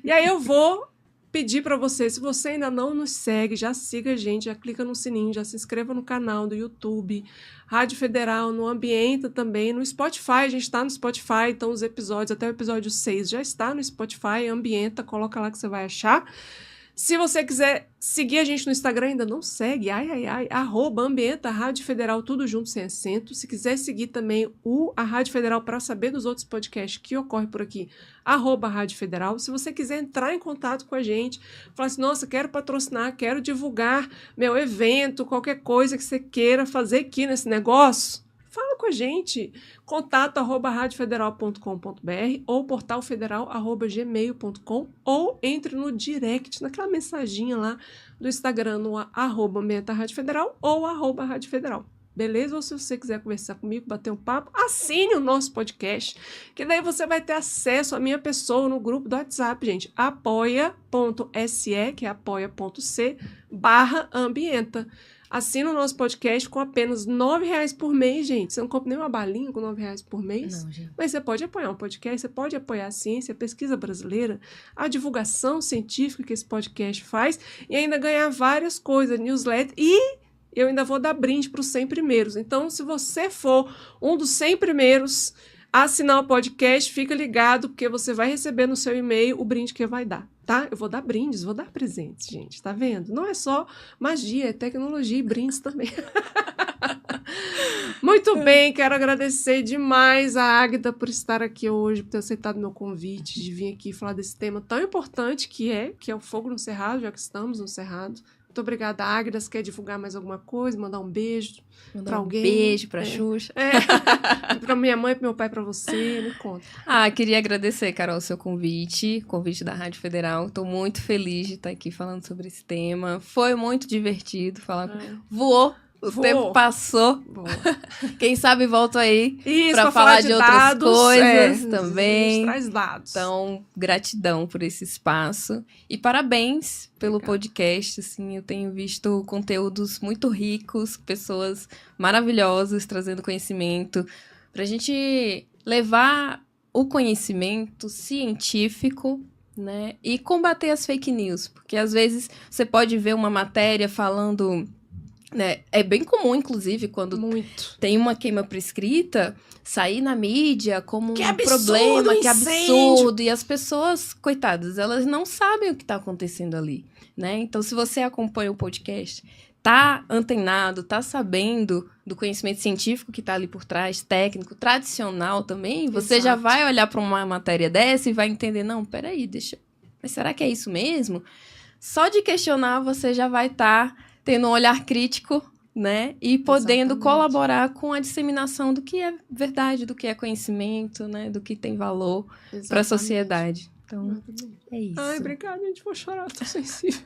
E aí eu vou pedir para você, se você ainda não nos segue, já siga a gente, já clica no sininho, já se inscreva no canal do YouTube, Rádio Federal, no Ambienta também, no Spotify, a gente está no Spotify, então os episódios, até o episódio 6 já está no Spotify, Ambienta, coloca lá que você vai achar. Se você quiser seguir a gente no Instagram, ainda não segue, @Ambienta, Rádio Federal, tudo junto, sem acento. Se quiser seguir também a Rádio Federal para saber dos outros podcasts que ocorrem por aqui, @Rádio Federal. Se você quiser entrar em contato com a gente, falar assim, nossa, quero patrocinar, quero divulgar meu evento, qualquer coisa que você queira fazer aqui nesse negócio, fala com a gente, contato@radiofederal.com.br ou portalfederal@gmail.com ou entre no direct, naquela mensaginha lá do Instagram, no @AmbientaRádioFederal ou @RádioFederal. Beleza? Ou se você quiser conversar comigo, bater um papo, assine o nosso podcast, que daí você vai ter acesso à minha pessoa no grupo do WhatsApp, gente. apoia.se, que é apoia.c/ambienta. Assina o nosso podcast com apenas R$9 por mês, gente. Você não compra nem uma balinha com R$9 por mês. Não, gente. Mas você pode apoiar um podcast, você pode apoiar a ciência, a pesquisa brasileira, a divulgação científica que esse podcast faz e ainda ganhar várias coisas, newsletter e eu ainda vou dar brinde para os 100 primeiros. Então, se você for um dos 100 primeiros a assinar o podcast, fica ligado, porque você vai receber no seu e-mail o brinde que vai dar, tá? Eu vou dar brindes, vou dar presentes, gente, tá vendo? Não é só magia, é tecnologia e brindes também. Muito bem, quero agradecer demais a Águida por estar aqui hoje, por ter aceitado meu convite de vir aqui falar desse tema tão importante que é o fogo no cerrado, já que estamos no cerrado. Muito obrigada, Águida. Você quer divulgar mais alguma coisa? Mandar um beijo para alguém? Beijo para Xuxa. Para minha mãe, para meu pai, para você. Me conta. Queria agradecer, Carol, o seu convite da Rádio Federal. Estou muito feliz de estar aqui falando sobre esse tema. Foi muito divertido falar. Voou. O tempo passou. Boa. Quem sabe volto aí para falar de outras coisas também. Traz dados. Então, gratidão por esse espaço. E parabéns pelo podcast. Assim, eu tenho visto conteúdos muito ricos, pessoas maravilhosas trazendo conhecimento. Para a gente levar o conhecimento científico, né, e combater as fake news. Porque às vezes você pode ver uma matéria falando né? É bem comum, inclusive, quando tem uma queima prescrita, sair na mídia como que um absurdo, problema, que incêndio. absurdo. E as pessoas, coitadas, elas não sabem o que está acontecendo ali, né? Então, se você acompanha o podcast, tá antenado, tá sabendo do conhecimento científico que está ali por trás, técnico, tradicional também, você já vai olhar para uma matéria dessa e vai entender, não, peraí, mas será que é isso mesmo? Só de questionar, você já vai estar tendo um olhar crítico, né? E podendo colaborar com a disseminação do que é verdade, do que é conhecimento, né? Do que tem valor para a sociedade. Então, é isso. Ai, obrigada, gente. Vou chorar, tô sensível.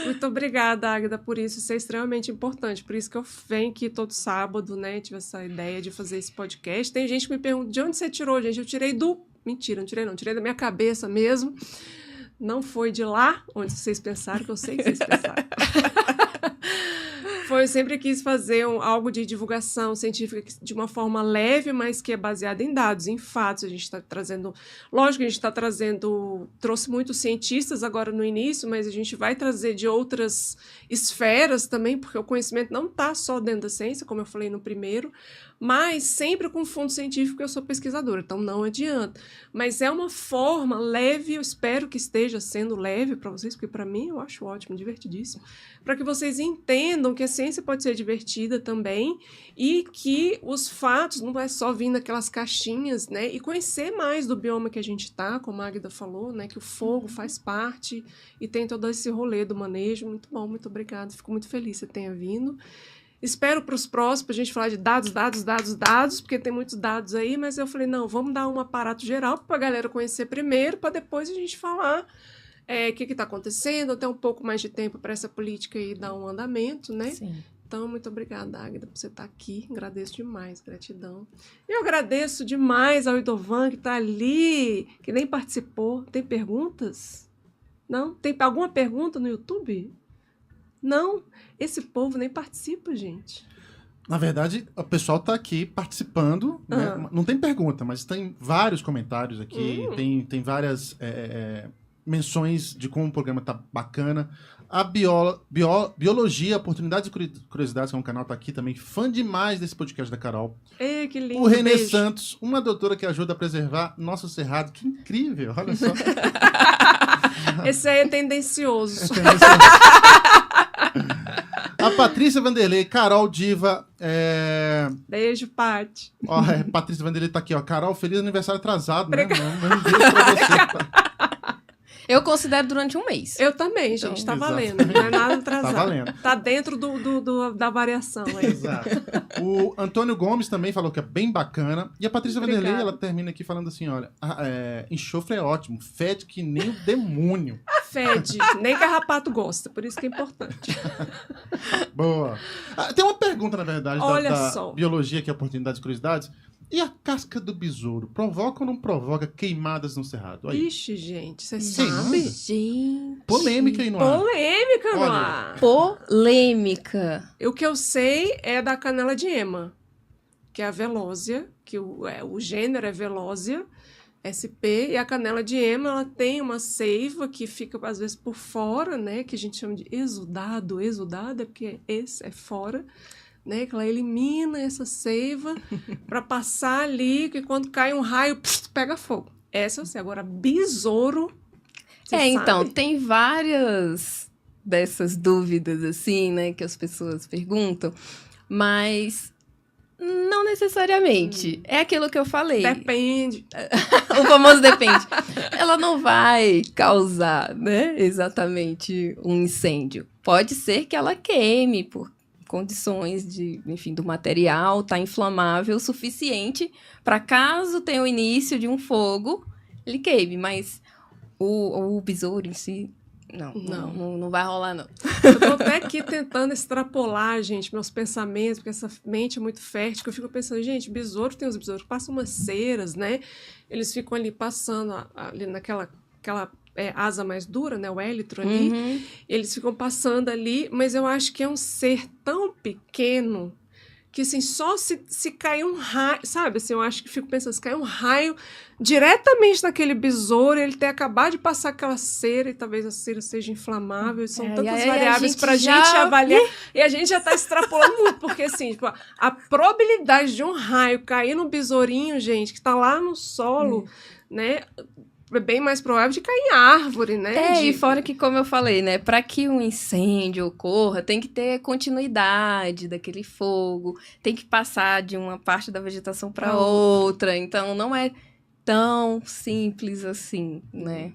Muito obrigada, Águeda, por isso. Isso é extremamente importante. Por isso que eu venho aqui todo sábado, né? Tive essa ideia de fazer esse podcast. Tem gente que me pergunta, de onde você tirou, gente? Eu tirei do... Mentira, não tirei não. Tirei da minha cabeça mesmo. Não foi de lá onde vocês pensaram, que eu sei que vocês pensaram. Eu sempre quis fazer algo de divulgação científica de uma forma leve, mas que é baseada em dados, em fatos. A gente está trazendo... Lógico que a gente está trazendo... Trouxe muitos cientistas agora no início, mas a gente vai trazer de outras esferas também, porque o conhecimento não está só dentro da ciência, como eu falei no primeiro, mas sempre com fundo científico. Eu sou pesquisadora, então não adianta. Mas é uma forma leve, eu espero que esteja sendo leve para vocês, porque para mim eu acho ótimo, divertidíssimo, para que vocês entendam que a ciência pode ser divertida também e que os fatos não vai só vir naquelas caixinhas, né? E conhecer mais do bioma que a gente está, como a Águeda falou, né? Que o fogo faz parte e tem todo esse rolê do manejo. Muito bom, muito obrigada. Fico muito feliz que você tenha vindo. Espero para os próximos, para a gente falar de dados, porque tem muitos dados aí, mas eu falei, não, vamos dar um aparato geral para a galera conhecer primeiro, para depois a gente falar o que está acontecendo, ter um pouco mais de tempo para essa política aí dar um andamento, né? Sim. Então, muito obrigada, Águeda, por você estar aqui. Agradeço demais, gratidão. E eu agradeço demais ao Idovan, que está ali, que nem participou. Tem perguntas? Não? Tem alguma pergunta no YouTube? Não? Esse povo nem participa, gente. Na verdade, o pessoal está aqui participando, né? Não tem pergunta, mas tem vários comentários aqui, tem várias menções de como o programa tá bacana. A Biologia, Oportunidades e Curiosidades, que é um canal, tá aqui também, fã demais desse podcast da Carol. Ei, que lindo. O Renê Santos, uma doutora que ajuda a preservar nosso cerrado. Que incrível, olha só. Esse aí é tendencioso. A Patrícia Vanderlei, Carol Diva. Beijo, Paty. Ó, Patrícia Vanderlei tá aqui, ó. Carol, feliz aniversário atrasado, né? Um beijo pra você. Tá? Eu considero durante um mês. Eu também, gente. Então, tá valendo. Não é nada atrasado. Tá valendo. Tá dentro da variação aí. Exato. O Antônio Gomes também falou que é bem bacana. E a Patrícia Vanderlei, ela termina aqui falando assim, olha, enxofre é ótimo, fede que nem o demônio. Fede, nem carrapato gosta, por isso que é importante. Boa. Tem uma pergunta, na verdade, Olha da biologia, que é Oportunidades e Curiosidades. E a casca do besouro, provoca ou não provoca queimadas no cerrado? Aí. Ixi, gente, você sabe? Gente. Polêmica aí no ar. Polêmica no ar. Polêmica. O que eu sei é da canela de ema, que é a velósia, que o gênero é velósia, SP, e a canela de ema, ela tem uma seiva que fica, às vezes, por fora, né, que a gente chama de exudado. Exudado é porque esse é fora, né, que ela elimina essa seiva para passar ali, que quando cai um raio, pega fogo. Essa eu sei. Agora, besouro, então, tem várias dessas dúvidas, assim, né, que as pessoas perguntam, mas não necessariamente. É aquilo que eu falei. Depende. O famoso depende. Ela não vai causar, né, exatamente um incêndio. Pode ser que ela queime por condições do material tá inflamável o suficiente para, caso tenha o início de um fogo, ele queime, mas o besouro em si, não vai rolar, não. Eu tô até aqui tentando extrapolar, gente, meus pensamentos, porque essa mente é muito fértil, que eu fico pensando, gente, besouro, tem os besouros que passam umas ceras, né? Eles ficam ali passando ali naquela asa mais dura, né, o élitro ali, eles ficam passando ali, mas eu acho que é um ser tão pequeno que assim, só se cair um raio, sabe, assim, eu acho que fico pensando, se cair um raio diretamente naquele besouro, ele ter acabado de passar aquela cera, e talvez a cera seja inflamável, são tantas variáveis pra gente avaliar, e a gente já tá extrapolando muito, porque assim, tipo, a probabilidade de um raio cair no besourinho, gente, que tá lá no solo, né, é bem mais provável de cair em árvore, né? E fora que, como eu falei, né? Para que um incêndio ocorra, tem que ter continuidade daquele fogo, tem que passar de uma parte da vegetação para outra. Então, não é tão simples assim, né?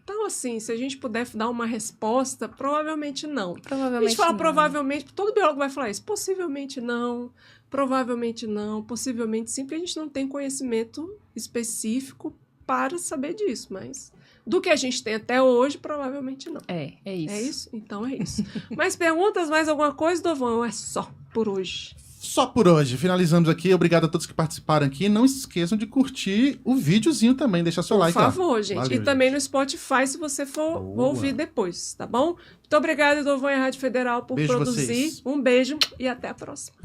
Então, assim, se a gente puder dar uma resposta, provavelmente não. Provavelmente a gente fala não. provavelmente, todo biólogo vai falar isso. Possivelmente não, possivelmente sim, porque a gente não tem conhecimento específico para saber disso, mas do que a gente tem até hoje, provavelmente não. É isso. É isso? Então é isso. Mais perguntas, mais alguma coisa, Dovão? É só por hoje. Só por hoje. Finalizamos aqui. Obrigado a todos que participaram aqui. Não esqueçam de curtir o videozinho também. Deixa seu like lá. Por favor, gente. Valeu, e também no Spotify, se você for ouvir depois, tá bom? Muito obrigada, Dovão e Rádio Federal, por beijo produzir. Vocês. Um beijo e até a próxima.